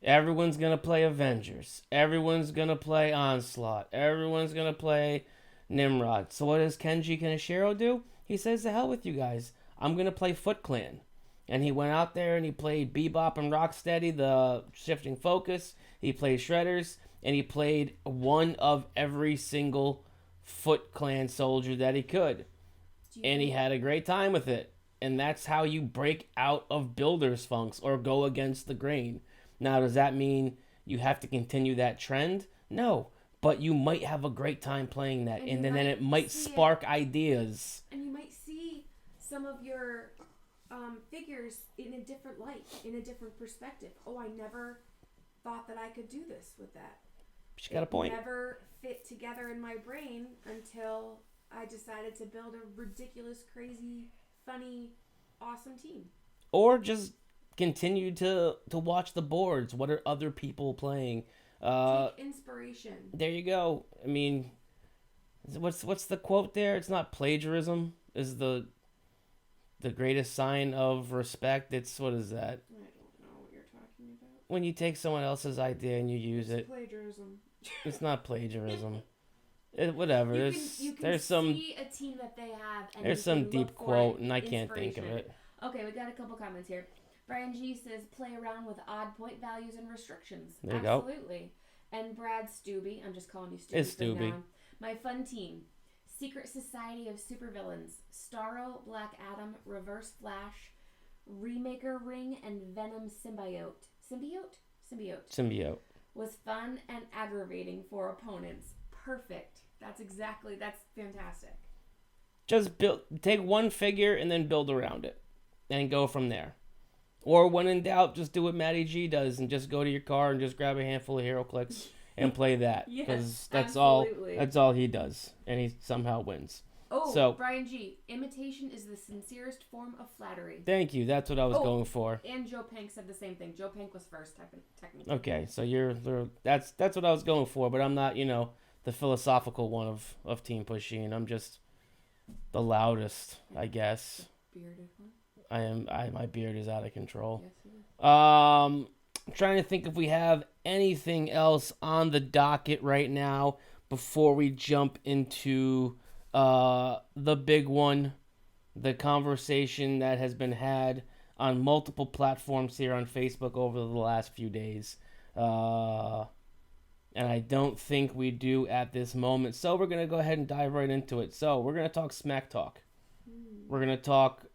[SPEAKER 1] Everyone's gonna play Avengers. Everyone's gonna play Onslaught. Everyone's gonna play Nimrod. So what does Kenji Kaneshiro do? He says, "The hell with you guys. I'm gonna play Foot Clan." And he went out there and he played Bebop and Rocksteady, the shifting focus. He played Shredders, and he played one of every single Foot Clan soldier that he could. And he had a great time with it. And that's how you break out of builder's funks or go against the grain. Now, does that mean you have to continue that trend? No. But you might have a great time playing that. And then it might spark ideas.
[SPEAKER 2] And you might see some of your figures in a different light, in a different perspective. Oh, I never thought that I could do this with that.
[SPEAKER 1] She got a point.
[SPEAKER 2] It never fit together in my brain until I decided to build a ridiculous, crazy, funny, awesome team.
[SPEAKER 1] Or just continue to watch the boards. What are other people playing?
[SPEAKER 2] Take inspiration.
[SPEAKER 1] There you go. I mean, what's the quote there? It's not plagiarism. Is the greatest sign of respect. It's, what is that?
[SPEAKER 2] I don't know what you're talking about.
[SPEAKER 1] When you take someone else's idea and you use it.
[SPEAKER 2] Plagiarism.
[SPEAKER 1] It's not plagiarism. Whatever.
[SPEAKER 2] You
[SPEAKER 1] There's
[SPEAKER 2] can
[SPEAKER 1] some.
[SPEAKER 2] see a team that they have. And
[SPEAKER 1] there's some deep quote, and I can't think of it.
[SPEAKER 2] Okay, we got a couple comments here. Brian G says, play around with odd point values and restrictions.
[SPEAKER 1] There you go.
[SPEAKER 2] Absolutely. And Brad Stubby, I'm just calling you Stubby.
[SPEAKER 1] It's Stubby.
[SPEAKER 2] My fun team. Secret Society of Supervillains. Starro, Black Adam, Reverse Flash, Remaker Ring, and Venom Symbiote. Symbiote. Was fun and aggravating for opponents. Perfect. That's fantastic.
[SPEAKER 1] Just take one figure and then build around it. And go from there. Or when in doubt, just do what Matty G does and just go to your car and just grab a handful of Heroclix and play that. Because that's all he does. And he somehow wins.
[SPEAKER 2] Oh,
[SPEAKER 1] so,
[SPEAKER 2] Brian G. Imitation is the sincerest form of flattery.
[SPEAKER 1] Thank you. That's what I was going for.
[SPEAKER 2] And Joe Pank said the same thing. Joe Pank was first, technically.
[SPEAKER 1] Okay, so that's what I was going for, but I'm not, the philosophical one of Team Pusheen. I'm just the loudest, I guess.
[SPEAKER 2] Bearded one?
[SPEAKER 1] My beard is out of control.
[SPEAKER 2] Yes, it is.
[SPEAKER 1] I'm trying to think if we have anything else on the docket right now before we jump into the big one, the conversation that has been had on multiple platforms here on Facebook over the last few days. And I don't think we do at this moment. So we're going to go ahead and dive right into it. So we're going to talk smack talk. We're going to talk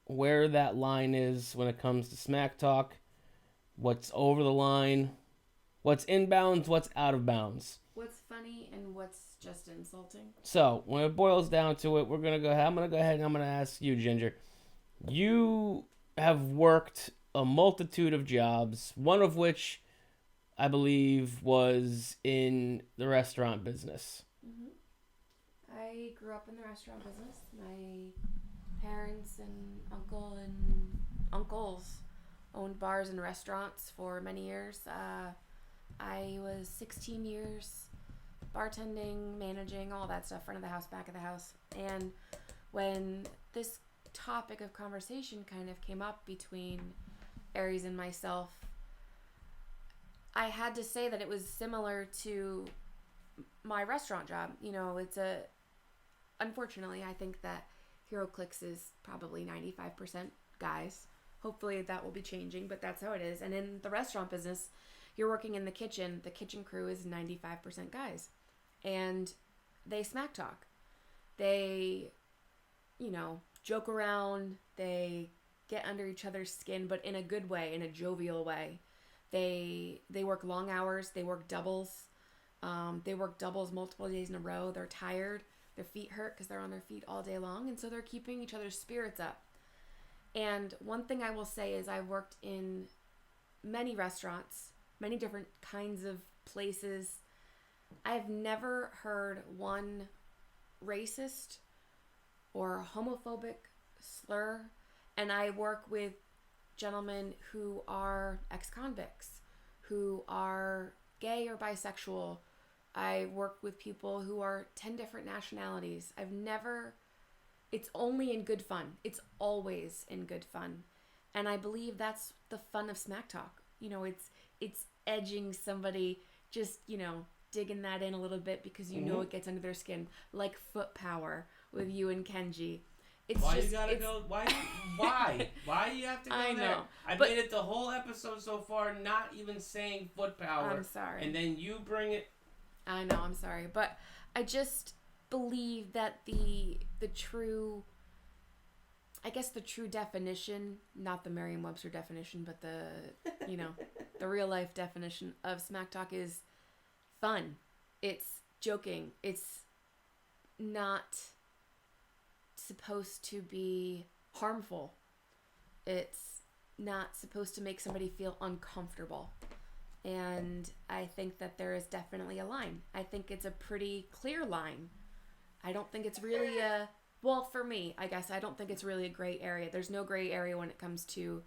[SPEAKER 1] where that line is when it comes to smack talk, what's over the line, what's inbounds, what's out of bounds.
[SPEAKER 2] What's funny and what's just insulting.
[SPEAKER 1] So when it boils down to it, I'm going to go ahead and I'm going to ask you, Ginger. You have worked a multitude of jobs, one of which I believe was in the restaurant business.
[SPEAKER 2] Mm-hmm. I grew up in the restaurant business. My parents and uncles owned bars and restaurants for many years. I was 16 years bartending, managing, all that stuff, front of the house, back of the house. And when this topic of conversation kind of came up between Aries and myself, I had to say that it was similar to my restaurant job. You know, unfortunately, I think that Heroclix is probably 95% guys. Hopefully that will be changing, but that's how it is. And in the restaurant business, you're working in the kitchen crew is 95% guys. And they smack talk. They, joke around. They get under each other's skin, but in a good way, in a jovial way. They work long hours. They work doubles. They work doubles multiple days in a row. They're tired. Their feet hurt because they're on their feet all day long. And so they're keeping each other's spirits up. And one thing I will say is I've worked in many restaurants, many different kinds of places. I've never heard one racist or homophobic slur. And I work with gentlemen who are ex-convicts, who are gay or bisexual. I work with people who are 10 different nationalities. It's only in good fun. It's always in good fun. And I believe that's the fun of smack talk. It's edging somebody, just, digging that in a little bit because it gets under their skin, like foot power with you and Kenji.
[SPEAKER 3] Why do you have to go
[SPEAKER 2] I
[SPEAKER 3] there?
[SPEAKER 2] Know,
[SPEAKER 3] I made it the whole episode so far not even saying foot power.
[SPEAKER 2] I'm sorry.
[SPEAKER 3] And then you bring it.
[SPEAKER 2] I know, I'm sorry. But I just believe that the true definition, not the Merriam-Webster definition, but the real life definition of smack talk is fun. It's joking. It's not supposed to be harmful. It's not supposed to make somebody feel uncomfortable. And I think that there is definitely a line. I think it's a pretty clear line. I don't think it's really for me, I guess, I don't think it's really a gray area. There's no gray area when it comes to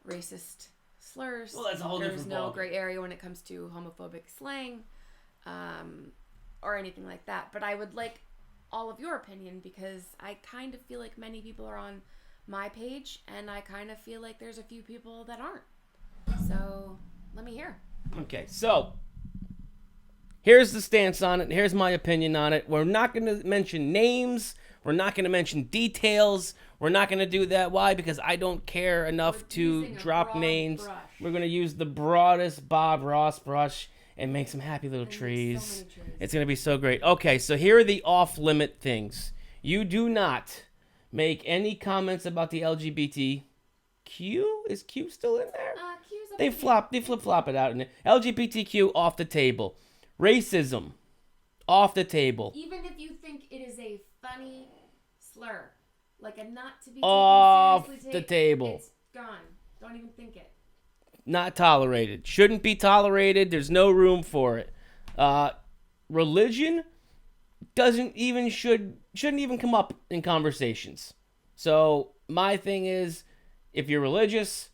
[SPEAKER 2] racist slurs.
[SPEAKER 3] Well, that's a whole different
[SPEAKER 2] There's no gray area when it comes to homophobic slang, or anything like that. But I would like all of your opinion because I kind of feel like many people are on my page and I kind of feel like there's a few people that aren't. So let me hear.
[SPEAKER 1] Okay, so here's the stance on it. Here's my opinion on it. We're not going to mention names. We're not going to mention details. We're not going to do that. Why? Because I don't care enough to drop names.
[SPEAKER 2] Brush.
[SPEAKER 1] We're going to use the broadest Bob Ross brush and make some happy little trees.
[SPEAKER 2] So many trees.
[SPEAKER 1] It's going to be so great. Okay, so here are the off-limit things. You do not make any comments about the LGBTQ. Is Q still in there?
[SPEAKER 2] Q's up
[SPEAKER 1] They flip-flop it out in it. LGBTQ off the table. Racism off the table.
[SPEAKER 2] Even if you think it is a funny slur, like a not to be taken
[SPEAKER 1] Off
[SPEAKER 2] seriously
[SPEAKER 1] the table.
[SPEAKER 2] It's gone. Don't even think it.
[SPEAKER 1] Not tolerated. Shouldn't be tolerated. There's no room for it. Religion shouldn't even come up in conversations. So my thing is, if you're religious,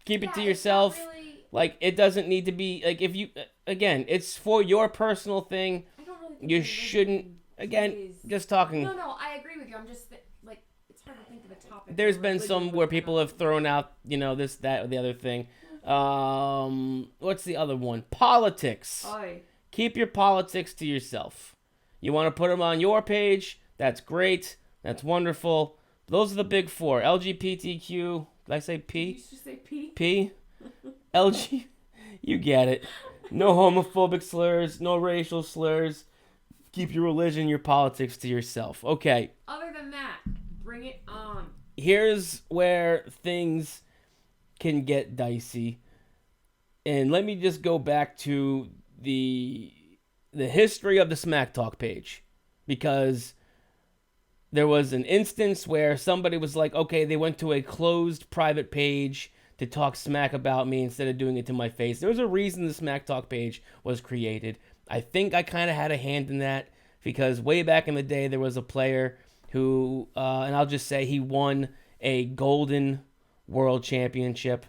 [SPEAKER 1] keep it to yourself.
[SPEAKER 2] It's not really,
[SPEAKER 1] Like, it doesn't need to be, like, if you, again, it's for your personal thing.
[SPEAKER 2] I don't really think
[SPEAKER 1] You
[SPEAKER 2] religion
[SPEAKER 1] shouldn't, again,
[SPEAKER 2] is-
[SPEAKER 1] just talking.
[SPEAKER 2] No, I agree with you. I'm just, it's hard to think of a topic.
[SPEAKER 1] There's
[SPEAKER 2] where
[SPEAKER 1] been
[SPEAKER 2] religion
[SPEAKER 1] some
[SPEAKER 2] would
[SPEAKER 1] where
[SPEAKER 2] come
[SPEAKER 1] people
[SPEAKER 2] up.
[SPEAKER 1] have thrown out, this, that, or the other thing. What's the other one? Politics.
[SPEAKER 2] Oy.
[SPEAKER 1] Keep your politics to yourself. You want to put them on your page? That's great. That's wonderful. Those are the big four. LGBTQ. Did I say P?
[SPEAKER 2] Did you just say P?
[SPEAKER 1] P. LG. You get it. No homophobic slurs, no racial slurs. Keep your religion, your politics to yourself. Okay.
[SPEAKER 2] Other than that, bring it on.
[SPEAKER 1] Here's where things can get dicey. And let me just go back to the history of the Smacktalk page. Because there was an instance where somebody was like, okay, they went to a closed private page to talk smack about me instead of doing it to my face. There was a reason the Smacktalk page was created. I think I kind of had a hand in that because way back in the day, there was a player who, and I'll just say he won a golden world championship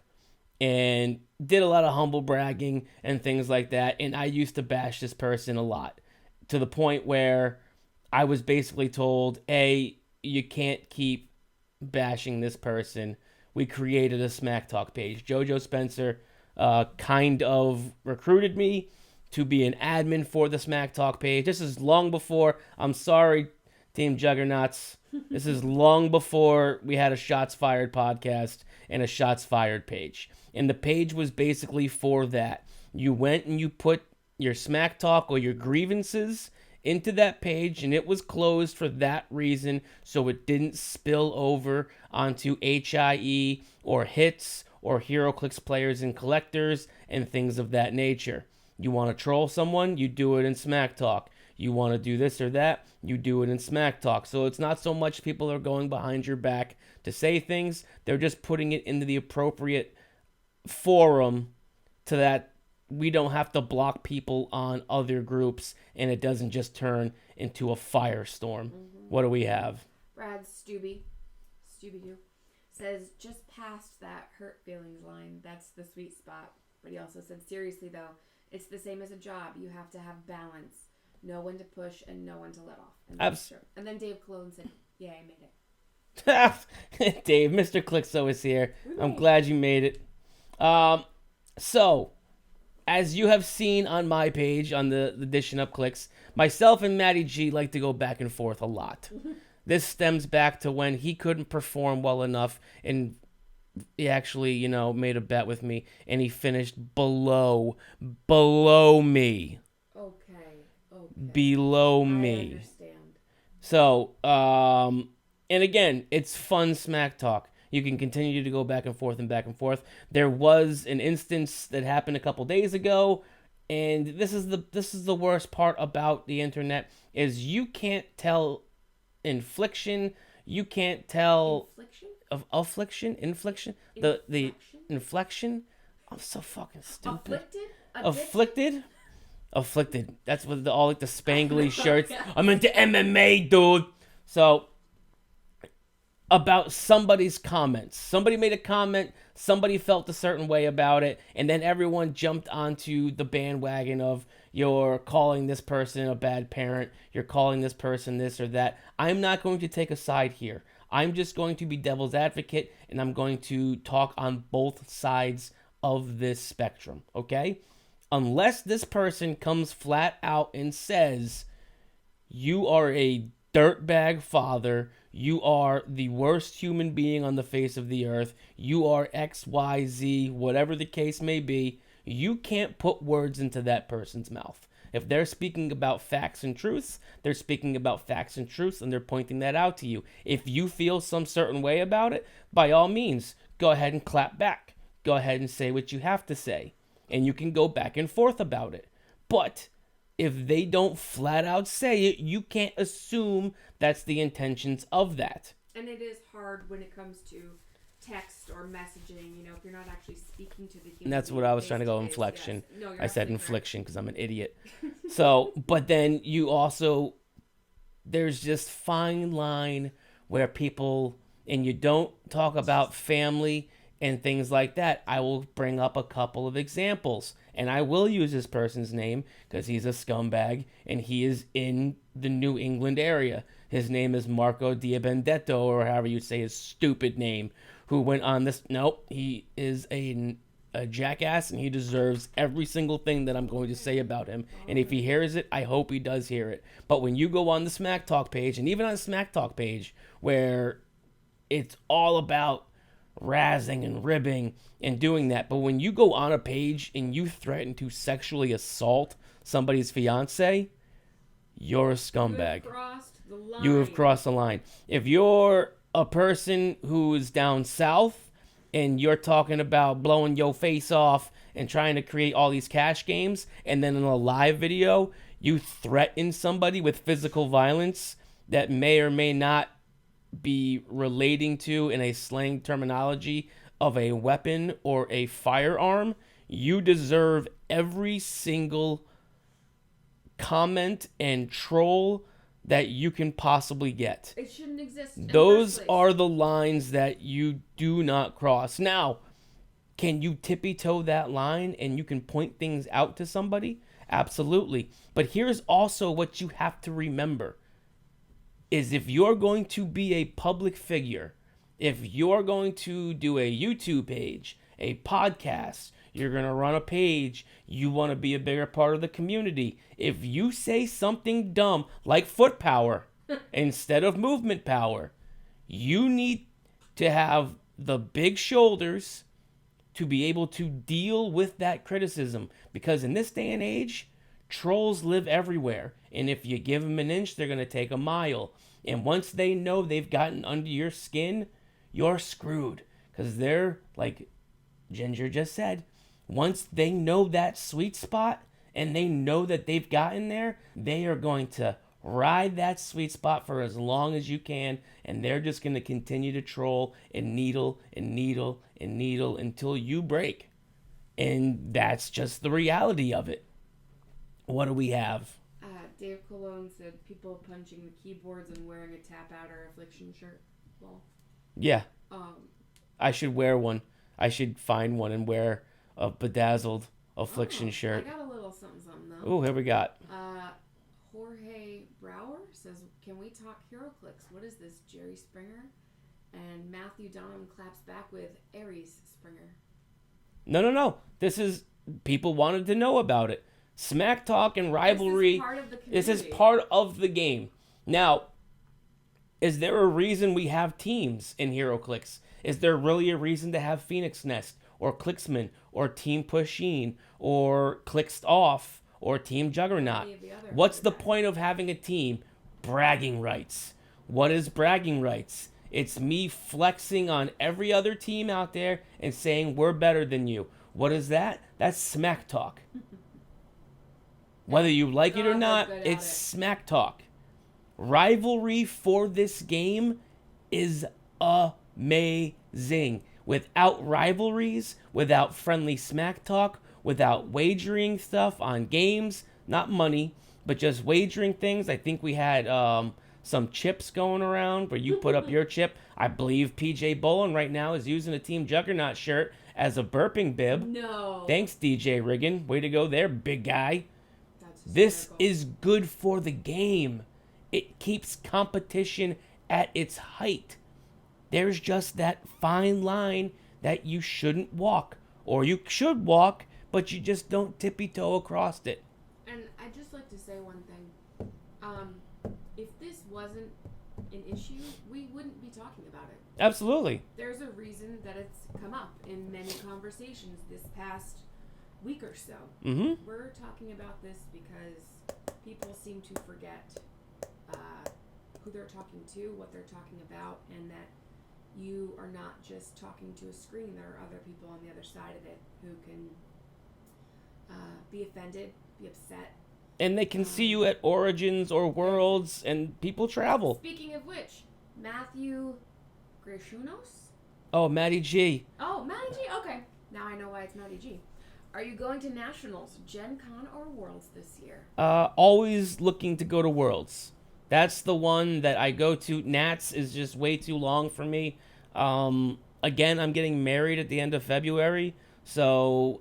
[SPEAKER 1] and did a lot of humble bragging and things like that. And I used to bash this person a lot to the point where I was basically told, A, you can't keep bashing this person. We created a Smacktalk page. JoJo Spencer kind of recruited me to be an admin for the Smacktalk page. This is long before, I'm sorry, Team Juggernauts. This is long before we had a Shots Fired podcast and a Shots Fired page. And the page was basically for that. You went and you put your Smacktalk or your grievances into that page, and it was closed for that reason, so it didn't spill over onto HIE or hits or Heroclix players and collectors and things of that nature. You want to troll someone, you do it in Smacktalk. You want to do this or that, you do it in Smacktalk. So it's not so much people are going behind your back to say things, they're just putting it into the appropriate forum to that we don't have to block people on other groups and it doesn't just turn into a firestorm. Mm-hmm. What do we have?
[SPEAKER 2] Brad Stubby-Doo, says, just past that hurt feelings line, that's the sweet spot. But he also said, seriously though, it's the same as a job. You have to have balance. Know when to push and know when to let off. And that's true. And then Dave Cologne said, yeah, I made it.
[SPEAKER 1] Dave, Mr. Clixo is here. I'm glad you made it. So, as you have seen on my page, on the Dishing Up Clicks, myself and Matty G like to go back and forth a lot. This stems back to when he couldn't perform well enough, and he actually, made a bet with me, and he finished below me.
[SPEAKER 2] Okay.
[SPEAKER 1] Below me.
[SPEAKER 2] I understand.
[SPEAKER 1] So, and again, it's fun smack talk. You can continue to go back and forth and back and forth. There was an instance that happened a couple days ago, and this is the worst part about the internet is you can't tell infliction. You can't tell infliction. The inflection. I'm so fucking stupid. Afflicted. That's what all like the spangly shirts. I'm into MMA, dude. So. About somebody's comments. Somebody made a comment, somebody felt a certain way about it, and then everyone jumped onto the bandwagon of you're calling this person a bad parent, you're calling this person this or that. I'm not going to take a side here. I'm just going to be devil's advocate, and I'm going to talk on both sides of this spectrum, okay? Unless this person comes flat out and says, you are a dirtbag father, you are the worst human being on the face of the earth, you are XYZ, whatever the case may be, you can't put words into that person's mouth. If they're speaking about facts and truths, they're speaking about facts and truths, and they're pointing that out to you. If you feel some certain way about it, by all means, go ahead and clap back. Go ahead and say what you have to say, and you can go back and forth about it. But if they don't flat out say it, you can't assume that's the intentions of that.
[SPEAKER 2] And it is hard when it comes to text or messaging, if you're not actually speaking to the human.
[SPEAKER 1] And that's what I was trying to go, inflection.
[SPEAKER 2] Yes. No,
[SPEAKER 1] I said infliction because I'm an idiot. So, but then you also, there's just fine line where people, and you don't talk about family and things like that. I will bring up a couple of examples. And I will use this person's name because he's a scumbag and he is in the New England area. His name is Marco Diabendetto, or however you say his stupid name, who went on this. Nope, he is a jackass and he deserves every single thing that I'm going to say about him. And if he hears it, I hope he does hear it. But when you go on the Smacktalk page, and even on the Smacktalk page, where it's all about razzing and ribbing and doing that. But when you go on a page and you threaten to sexually assault somebody's fiance, you're a scumbag.
[SPEAKER 2] You have crossed the line.
[SPEAKER 1] You have crossed the line. If you're a person who is down south and you're talking about blowing your face off and trying to create all these cash games, and then in a live video, you threaten somebody with physical violence that may or may not be relating to, in a slang terminology, of a weapon or a firearm, you deserve every single comment and troll that you can possibly get.
[SPEAKER 2] It shouldn't exist.
[SPEAKER 1] Those are the lines that you do not cross. Now, can you tippy-toe that line and you can point things out to somebody? Absolutely. But here's also what you have to remember, is if you're going to be a public figure, if you're going to do a YouTube page, a podcast, you're going to run a page, you want to be a bigger part of the community, if you say something dumb like foot power instead of movement power, you need to have the big shoulders to be able to deal with that criticism. Because in this day and age, trolls live everywhere. And if you give them an inch, they're going to take a mile. And once they know they've gotten under your skin, you're screwed. Because they're, like Ginger just said, once they know that sweet spot and they know that they've gotten there, they are going to ride that sweet spot for as long as you can. And they're just going to continue to troll and needle and needle and needle until you break. And that's just the reality of it. What do we have?
[SPEAKER 2] Dave Colon said people punching the keyboards and wearing a tap out or affliction shirt. Well,
[SPEAKER 1] yeah. I should wear one. I should find one and wear a bedazzled affliction shirt.
[SPEAKER 2] I got a little something though.
[SPEAKER 1] Oh, here we got.
[SPEAKER 2] Jorge Brower says, "Can we talk Heroclix? What is this, Jerry Springer?" And Matthew Dunham claps back with Aries Springer.
[SPEAKER 1] No. This is, people wanted to know about it. Smacktalk and rivalry. This is part of the game. Now, is there a reason we have teams in Heroclix? Is there really a reason to have Phoenix Nest or Clicksman or Team Pusheen or Clixed Off or Team Juggernaut? What's the point of having a team? Bragging rights. What is bragging rights? It's me flexing on every other team out there and saying we're better than you. What is that? That's smack talk. Whether you like it or not, it's smack talk. Rivalry for this game is amazing. Without rivalries, without friendly smack talk, without wagering stuff on games, not money, but just wagering things. I think we had some chips going around where you put up your chip. I believe PJ Bolin right now is using a Team Juggernaut shirt as a burping bib.
[SPEAKER 2] No.
[SPEAKER 1] Thanks, DJ Riggin. Way to go there, big guy. This is good for the game. It keeps competition at its height. There's just that fine line that you shouldn't walk. Or you should walk, but you just don't tippy-toe across it.
[SPEAKER 2] And I'd just like to say one thing. If this wasn't an issue, we wouldn't be talking about it.
[SPEAKER 1] Absolutely.
[SPEAKER 2] There's a reason that it's come up in many conversations this past week or so.
[SPEAKER 1] Mm-hmm.
[SPEAKER 2] We're talking about this because people seem to forget who they're talking to, what they're talking about, and that you are not just talking to a screen. There are other people on the other side of it who can be offended, be upset.
[SPEAKER 1] And they can see you at Origins or Worlds, and people travel.
[SPEAKER 2] Speaking of which, Matthew Grishunos?
[SPEAKER 1] Oh, Matty G.
[SPEAKER 2] Oh, Matty G? Okay. Now I know why it's Matty G. Are you going to Nationals, Gen Con, or Worlds this year?
[SPEAKER 1] Always looking to go to Worlds. That's the one that I go to. Nats is just way too long for me. Again, I'm getting married at the end of February, so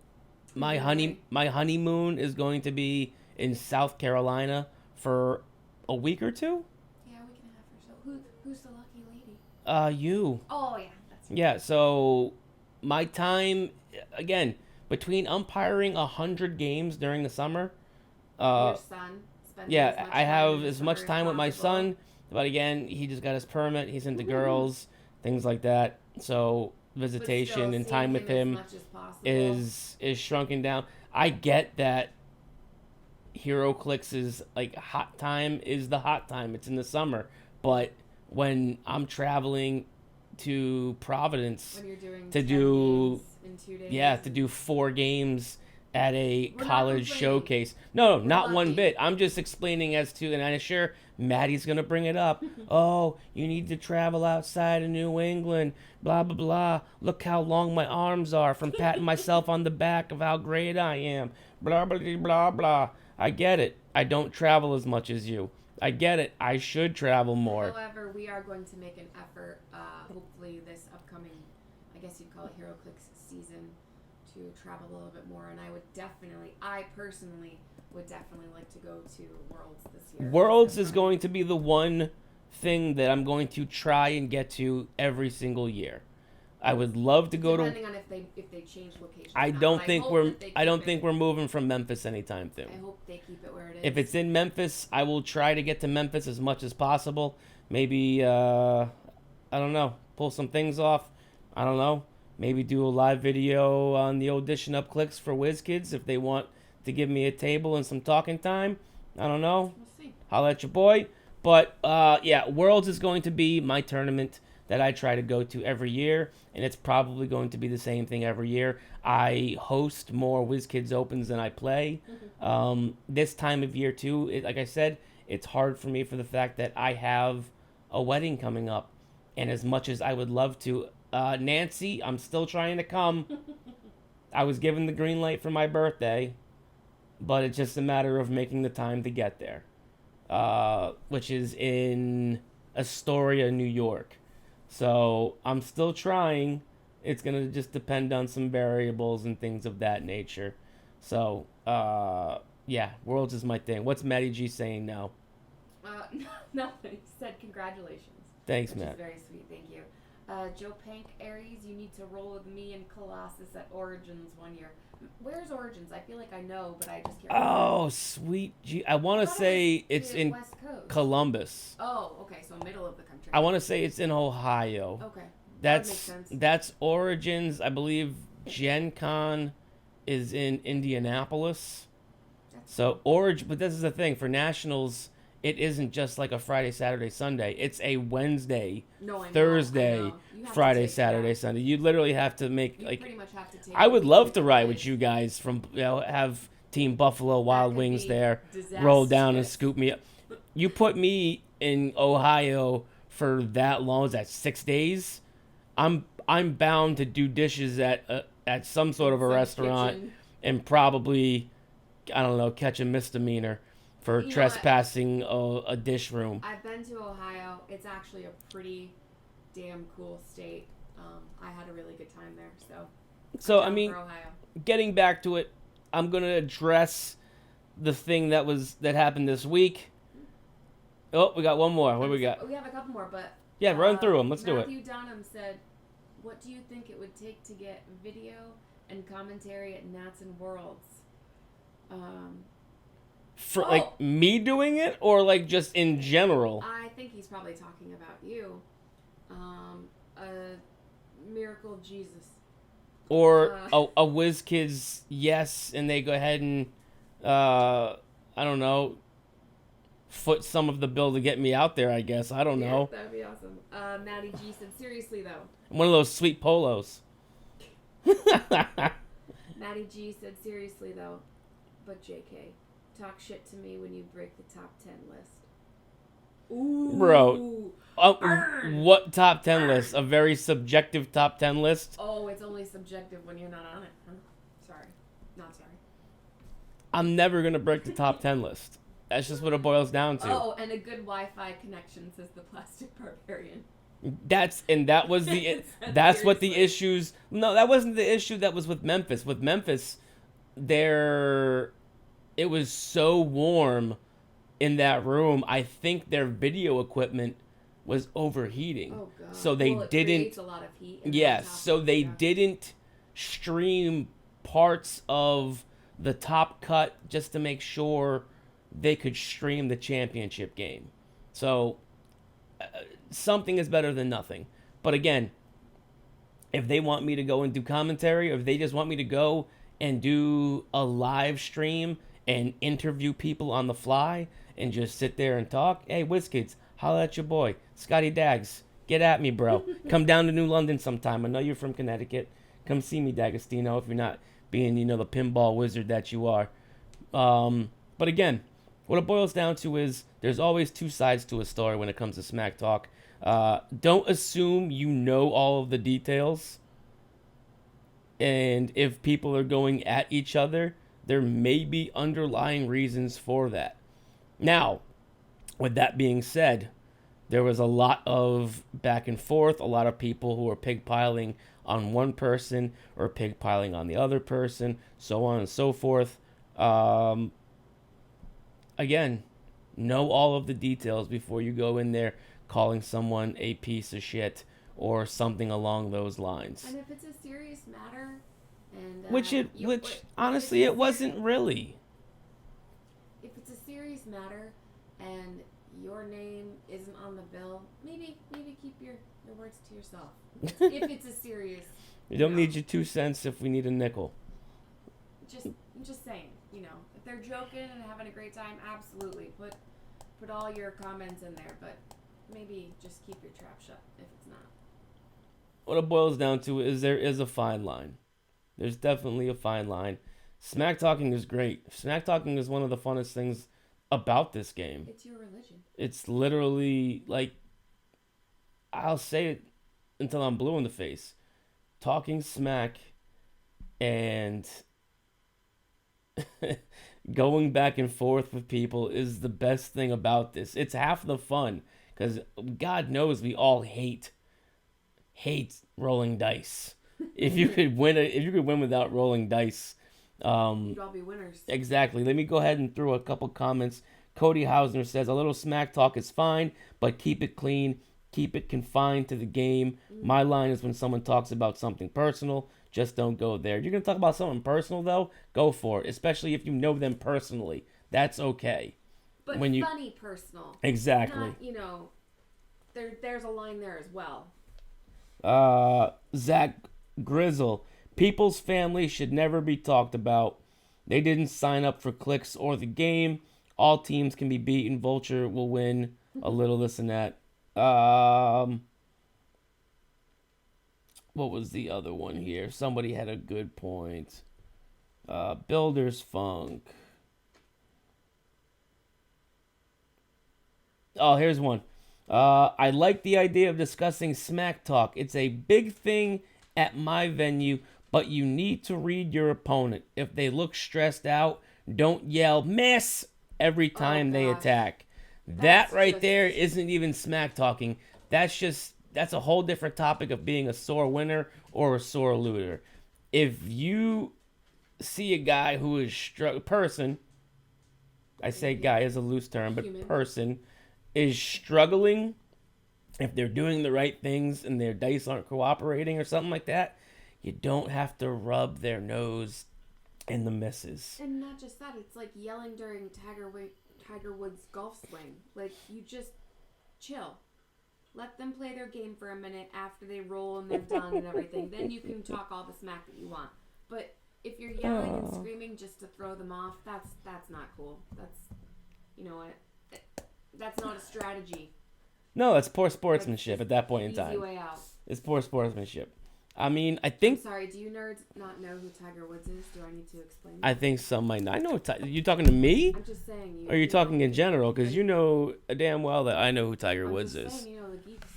[SPEAKER 1] my honeymoon is going to be in South Carolina for a week or two.
[SPEAKER 2] Yeah, a week and a half or so. Who's the lucky lady?
[SPEAKER 1] You.
[SPEAKER 2] Oh, yeah. That's right.
[SPEAKER 1] Yeah, so my time, again, between umpiring 100 games during the summer.
[SPEAKER 2] Your son.
[SPEAKER 1] Yeah, I have as much time with my son, but again, he just got his permit. He's into girls, things like that. So visitation and
[SPEAKER 2] seeing
[SPEAKER 1] time with
[SPEAKER 2] as
[SPEAKER 1] him
[SPEAKER 2] much as possible.
[SPEAKER 1] is shrunken down. I get that Heroclix's like hot time is the hot time. It's in the summer, but when I'm traveling to Providence
[SPEAKER 2] when you're doing
[SPEAKER 1] to
[SPEAKER 2] 10
[SPEAKER 1] do
[SPEAKER 2] games in 2 days.
[SPEAKER 1] yeah to do 4 games at a
[SPEAKER 2] We're not
[SPEAKER 1] college
[SPEAKER 2] complaining.
[SPEAKER 1] showcase. No,
[SPEAKER 2] We're
[SPEAKER 1] not one
[SPEAKER 2] lucky.
[SPEAKER 1] bit. I'm just explaining as to, and I'm sure Maddie's gonna bring it up. Oh, you need to travel outside of New England. Blah blah blah. Look how long my arms are from patting myself on the back of how great I am. Blah blah blah blah blah. I get it. I don't travel as much as you. I get it. I should travel more.
[SPEAKER 2] However, we are going to make an effort, hopefully this upcoming, I guess you'd call it Heroclix season, to travel a little bit more. And I personally would definitely like to go to Worlds this year.
[SPEAKER 1] Worlds is going to be the one thing that I'm going to try and get to every single year. I would love to go
[SPEAKER 2] depending on if they change location.
[SPEAKER 1] I don't think we're moving from Memphis anytime soon.
[SPEAKER 2] I hope they keep it where it is.
[SPEAKER 1] If it's in Memphis, I will try to get to Memphis as much as possible. Maybe I don't know, pull some things off. I don't know. Maybe do a live video on the audition up clicks for WizKids if they want to give me a table and some talking time. I don't know.
[SPEAKER 2] We'll see.
[SPEAKER 1] Holla at your boy. But yeah, Worlds is going to be my tournament that I try to go to every year, and it's probably going to be the same thing every year. I host more WizKids Opens than I play. This time of year, too, like I said, it's hard for me for the fact that I have a wedding coming up, and as much as I would love to, Nancy, I'm still trying to come. I was given the green light for my birthday, but it's just a matter of making the time to get there, which is in Astoria, New York. So I'm still trying. It's going to just depend on some variables and things of that nature. So, yeah, Worlds is my thing. What's Maddie G saying now?
[SPEAKER 2] Nothing. He said congratulations.
[SPEAKER 1] Thanks,
[SPEAKER 2] which
[SPEAKER 1] Matt.
[SPEAKER 2] Is very sweet. Thank you. Joe Pank, Aries, you need to roll with me and Colossus at Origins one year. Where's Origins? I feel like I know, but I just can't remember.
[SPEAKER 1] Oh, sweet G. I want to say it's in
[SPEAKER 2] West Coast.
[SPEAKER 1] Columbus.
[SPEAKER 2] Oh, okay, so middle of the country.
[SPEAKER 1] I want to say it's in Ohio.
[SPEAKER 2] Okay. That would make sense.
[SPEAKER 1] That's Origins. I believe Gen Con is in Indianapolis. So but this is the thing for nationals. It isn't just like a Friday, Saturday, Sunday. It's a Wednesday, Thursday, Friday, Saturday, Sunday. You literally have to make
[SPEAKER 2] you pretty much have to take.
[SPEAKER 1] I would love to ride with you guys from have Team Buffalo Wild Wings there, roll down and scoop me up. You put me in Ohio for that long, is that 6 days? I'm bound to do dishes at some sort of a restaurant
[SPEAKER 2] kitchen.
[SPEAKER 1] And probably, I don't know, catch a misdemeanor for trespassing a dish room.
[SPEAKER 2] I've been to Ohio. It's actually a pretty damn cool state. I had a really good time there. So
[SPEAKER 1] I mean, getting back to it, I'm gonna address the thing that happened this week. Oh, we got one more. What do we got?
[SPEAKER 2] We have a couple more, but
[SPEAKER 1] yeah, run through them. Let's do it.
[SPEAKER 2] Matthew Donham said, "What do you think it would take to get video and commentary at Nats and Worlds?"
[SPEAKER 1] For like me doing it, or like just in general?
[SPEAKER 2] I think he's probably talking about you. Miracle of Jesus.
[SPEAKER 1] Or a WizKids, yes, and they go ahead and I don't know, foot some of the bill to get me out there. I guess I don't know.
[SPEAKER 2] That'd be awesome. Maddie G said, "Seriously though."
[SPEAKER 1] One of those sweet polos.
[SPEAKER 2] Maddie G said, "Seriously though, but JK, talk shit to me when you break the top 10 list." Ooh.
[SPEAKER 1] Bro, what top 10 list? A very subjective top 10 list?
[SPEAKER 2] Oh, it's only subjective when you're not on it. Huh? Sorry. Not sorry.
[SPEAKER 1] I'm never going to break the top 10 list. That's just what it boils down to.
[SPEAKER 2] Oh, and a good Wi-Fi connection, says the Plastic Barbarian.
[SPEAKER 1] That's what the issues. No, that wasn't the issue that was with Memphis. With Memphis, it was so warm in that room. I think their video equipment was overheating.
[SPEAKER 2] Oh god.
[SPEAKER 1] So they didn't.
[SPEAKER 2] Creates a lot of heat.
[SPEAKER 1] Yes, so they didn't stream parts of the top cut just to make sure they could stream the championship game. So something is better than nothing. But again, if they want me to go and do commentary, or if they just want me to go and do a live stream and interview people on the fly and just sit there and talk, hey, WizKids, holla at your boy. Scotty Dags, get at me, bro. Come down to New London sometime. I know you're from Connecticut. Come see me, D'Agostino, if you're not being, the pinball wizard that you are. But again, what it boils down to is there's always two sides to a story when it comes to Smack Talk. Don't assume you know all of the details. And if people are going at each other, there may be underlying reasons for that. Now, with that being said, there was a lot of back and forth, a lot of people who were pigpiling on one person or pigpiling on the other person, so on and so forth. Again, know all of the details before you go in there calling someone a piece of shit or something along those lines.
[SPEAKER 2] And if it's a serious matter, and
[SPEAKER 1] which honestly it wasn't really.
[SPEAKER 2] If it's a serious matter and your name isn't on the bill, maybe keep your words to yourself. If it's a serious,
[SPEAKER 1] you don't need your 2 cents if we need a nickel.
[SPEAKER 2] Just saying, if they're joking and having a great time, absolutely put all your comments in there, but maybe just keep your trap shut if it's not.
[SPEAKER 1] What it boils down to is there is a fine line. There's definitely a fine line. Smack talking is great. Smack talking is one of the funnest things about this game.
[SPEAKER 2] It's your religion.
[SPEAKER 1] It's literally like, I'll say it until I'm blue in the face. Talking smack and going back and forth with people is the best thing about this. It's half the fun, because God knows we all hate rolling dice. If you could win without rolling dice,
[SPEAKER 2] you'd all be winners.
[SPEAKER 1] Exactly. Let me go ahead and throw a couple comments. Cody Hausner says, a little smack talk is fine, but keep it clean. Keep it confined to the game. My line is when someone talks about something personal, just don't go there. You're going to talk about something personal, though? Go for it, especially if you know them personally. That's okay.
[SPEAKER 2] But funny personal.
[SPEAKER 1] Exactly.
[SPEAKER 2] Not, there's a line there as well.
[SPEAKER 1] Zach Grizzle. People's family should never be talked about. They didn't sign up for clicks or the game. All teams can be beaten. Vulture will win. A little this and that. What was the other one here? Somebody had a good point. Builder's Funk. Oh, here's one. I like the idea of discussing smack talk. It's a big thing at my venue, but you need to read your opponent. If they look stressed out, don't yell, miss, every time they attack. That right there isn't even smack talking. That's a whole different topic of being a sore winner or a sore loser. If you see a guy who is person, I say guy is a loose term, but human. Person is struggling, if they're doing the right things and their dice aren't cooperating or something like that, you don't have to rub their nose in the misses.
[SPEAKER 2] And not just that, it's like yelling during Tiger Woods' golf swing. Like, you just chill. Let them play their game for a minute after they roll and they're done and everything. Then you can talk all the smack that you want. But if you're yelling and screaming just to throw them off, that's not cool. That's, you know what? That's not a strategy.
[SPEAKER 1] No, that's poor sportsmanship at that point in time.
[SPEAKER 2] Easy way out.
[SPEAKER 1] It's poor sportsmanship. I mean, I think...
[SPEAKER 2] I'm sorry, do you nerds not know who Tiger Woods is? Do I need to explain
[SPEAKER 1] that? I think some might not. I know... You talking to me?
[SPEAKER 2] I'm just saying.
[SPEAKER 1] Or are you talking in general? Because you know damn well that I know who Tiger Woods is.
[SPEAKER 2] Saying, the geeks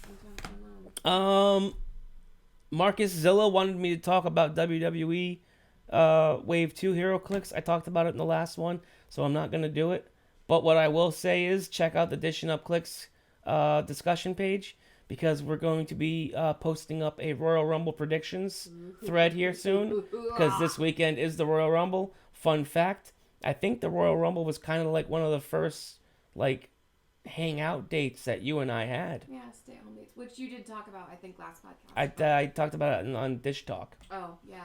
[SPEAKER 2] sometimes
[SPEAKER 1] Marcus Zilla wanted me to talk about WWE Wave 2 Heroclix. I talked about it in the last one, so I'm not going to do it. But what I will say is check out the Dishing Up Clicks discussion page, because we're going to be posting up a Royal Rumble predictions thread here soon, because this weekend is the Royal Rumble. Fun fact, I think the Royal Rumble was kind of like one of the first hangout dates that you and I had.
[SPEAKER 2] Yeah, stay-at-home dates, which you did talk about, I think, last podcast.
[SPEAKER 1] I talked about it on Dish Talk.
[SPEAKER 2] Oh, yeah.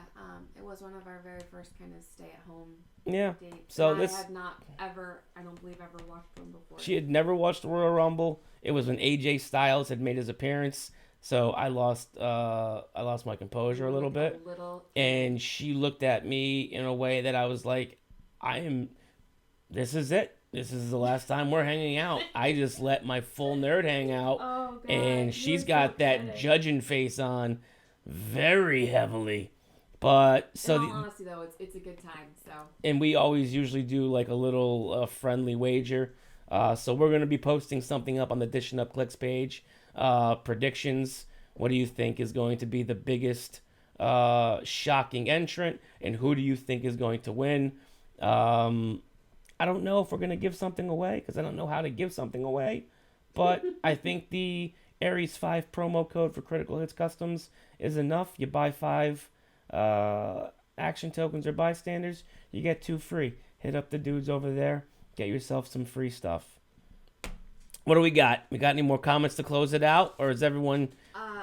[SPEAKER 2] It was one of our very first kind of stay-at-home dates.
[SPEAKER 1] So
[SPEAKER 2] and
[SPEAKER 1] this...
[SPEAKER 2] I had not ever, I don't believe, ever watched one before.
[SPEAKER 1] She had never watched the Royal Rumble. It was when AJ Styles had made his appearance. So I lost my composure a little bit, and she looked at me in a way that I was like, I am. This is it. This is the last time we're hanging out. I just let my full nerd hang out,
[SPEAKER 2] Oh God!
[SPEAKER 1] and she's
[SPEAKER 2] so
[SPEAKER 1] got that
[SPEAKER 2] upsetting.
[SPEAKER 1] judging face on, very heavily. But so
[SPEAKER 2] In all honesty, though, it's a good time. So.
[SPEAKER 1] And we always usually do like a little friendly wager. So we're gonna be posting something up on the Dishing Up Clicks page. Predictions. What do you think is going to be the biggest shocking entrant, and who do you think is going to win? I don't know if we're gonna give something away because I don't know how to give something away, but I think the Aries 5 promo code for Critical Hits Customs is enough. You buy 5 action tokens or bystanders, you get 2 free. Hit up the dudes over there, get yourself some free stuff. What do we got? We got any more comments to close it out, or is everyone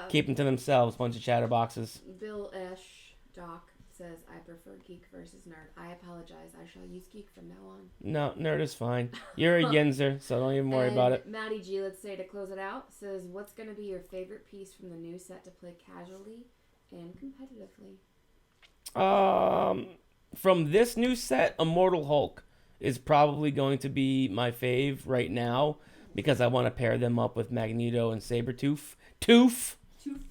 [SPEAKER 1] keeping to themselves? Bunch of chatterboxes.
[SPEAKER 2] Bill Esh Doc says, I prefer geek versus nerd. I apologize. I shall use geek from now on.
[SPEAKER 1] No, nerd is fine. You're a yinzer, so don't even worry about it.
[SPEAKER 2] Maddie G, let's say to close it out, says, what's going to be your favorite piece from the new set to play casually and competitively?
[SPEAKER 1] From this new set, Immortal Hulk is probably going to be my fave right now because I want to pair them up with Magneto and Sabretooth.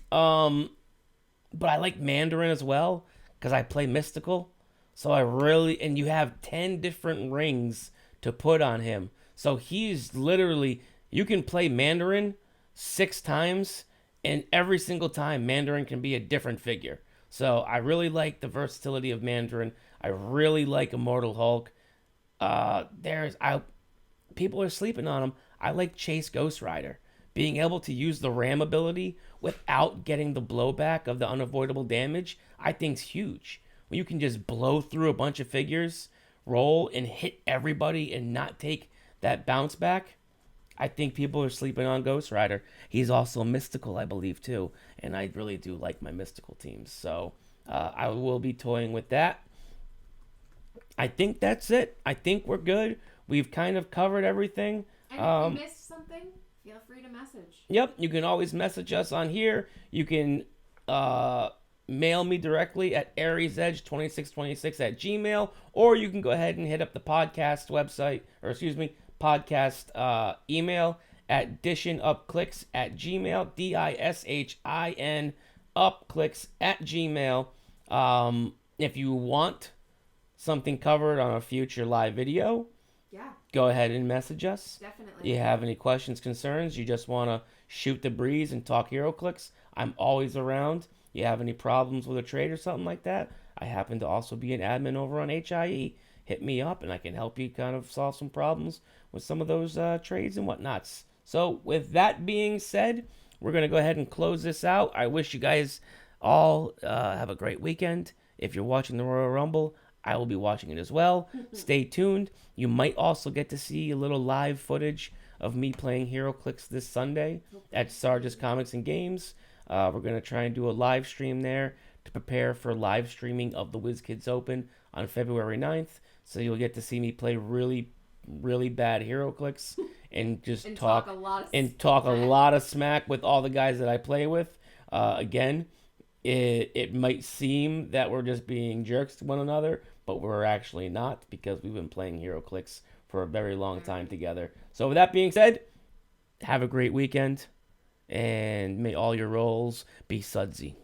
[SPEAKER 1] But I like Mandarin as well because I play Mystical. So and you have 10 different rings to put on him. So he's literally, you can play Mandarin 6 times, and every single time Mandarin can be a different figure. So I really like the versatility of Mandarin. I really like Immortal Hulk. People are sleeping on him. I like Chase Ghost Rider. Being able to use the ram ability without getting the blowback of the unavoidable damage, I think's huge. When you can just blow through a bunch of figures, roll, and hit everybody and not take that bounce back, I think people are sleeping on Ghost Rider. He's also mystical, I believe, too. And I really do like my mystical teams. So I will be toying with that. I think that's it. I think we're good. We've kind of covered everything.
[SPEAKER 2] And if you missed something, feel free to message.
[SPEAKER 1] Yep, you can always message us on here. You can mail me directly at AriesEdge2626@gmail, or you can go ahead and hit up the podcast website, podcast email at dishinupclicks@gmail, DISHIN upclicks@gmail. If you want something covered on a future live video, go ahead and message us.
[SPEAKER 2] Definitely.
[SPEAKER 1] You have any questions, concerns, you just want to shoot the breeze and talk Heroclix, I'm always around. You have any problems with a trade or something like that, I happen to also be an admin over on HIE. Hit me up and I can help you kind of solve some problems with some of those trades and whatnots. So with that being said, we're going to go ahead and close this out. I wish you guys all have a great weekend. If you're watching the Royal Rumble, I will be watching it as well. Stay tuned. You might also get to see a little live footage of me playing Heroclix this Sunday at Sarge's Comics and Games. We're going to try and do a live stream there to prepare for live streaming of the WizKids Open on February 9th. So you'll get to see me play really, really bad Heroclix and just talk a lot of smack with all the guys that I play with. Again, it might seem that we're just being jerks to one another, but we're actually not, because we've been playing Heroclix for a very long time together. So with that being said, have a great weekend, and may all your rolls be sudsy.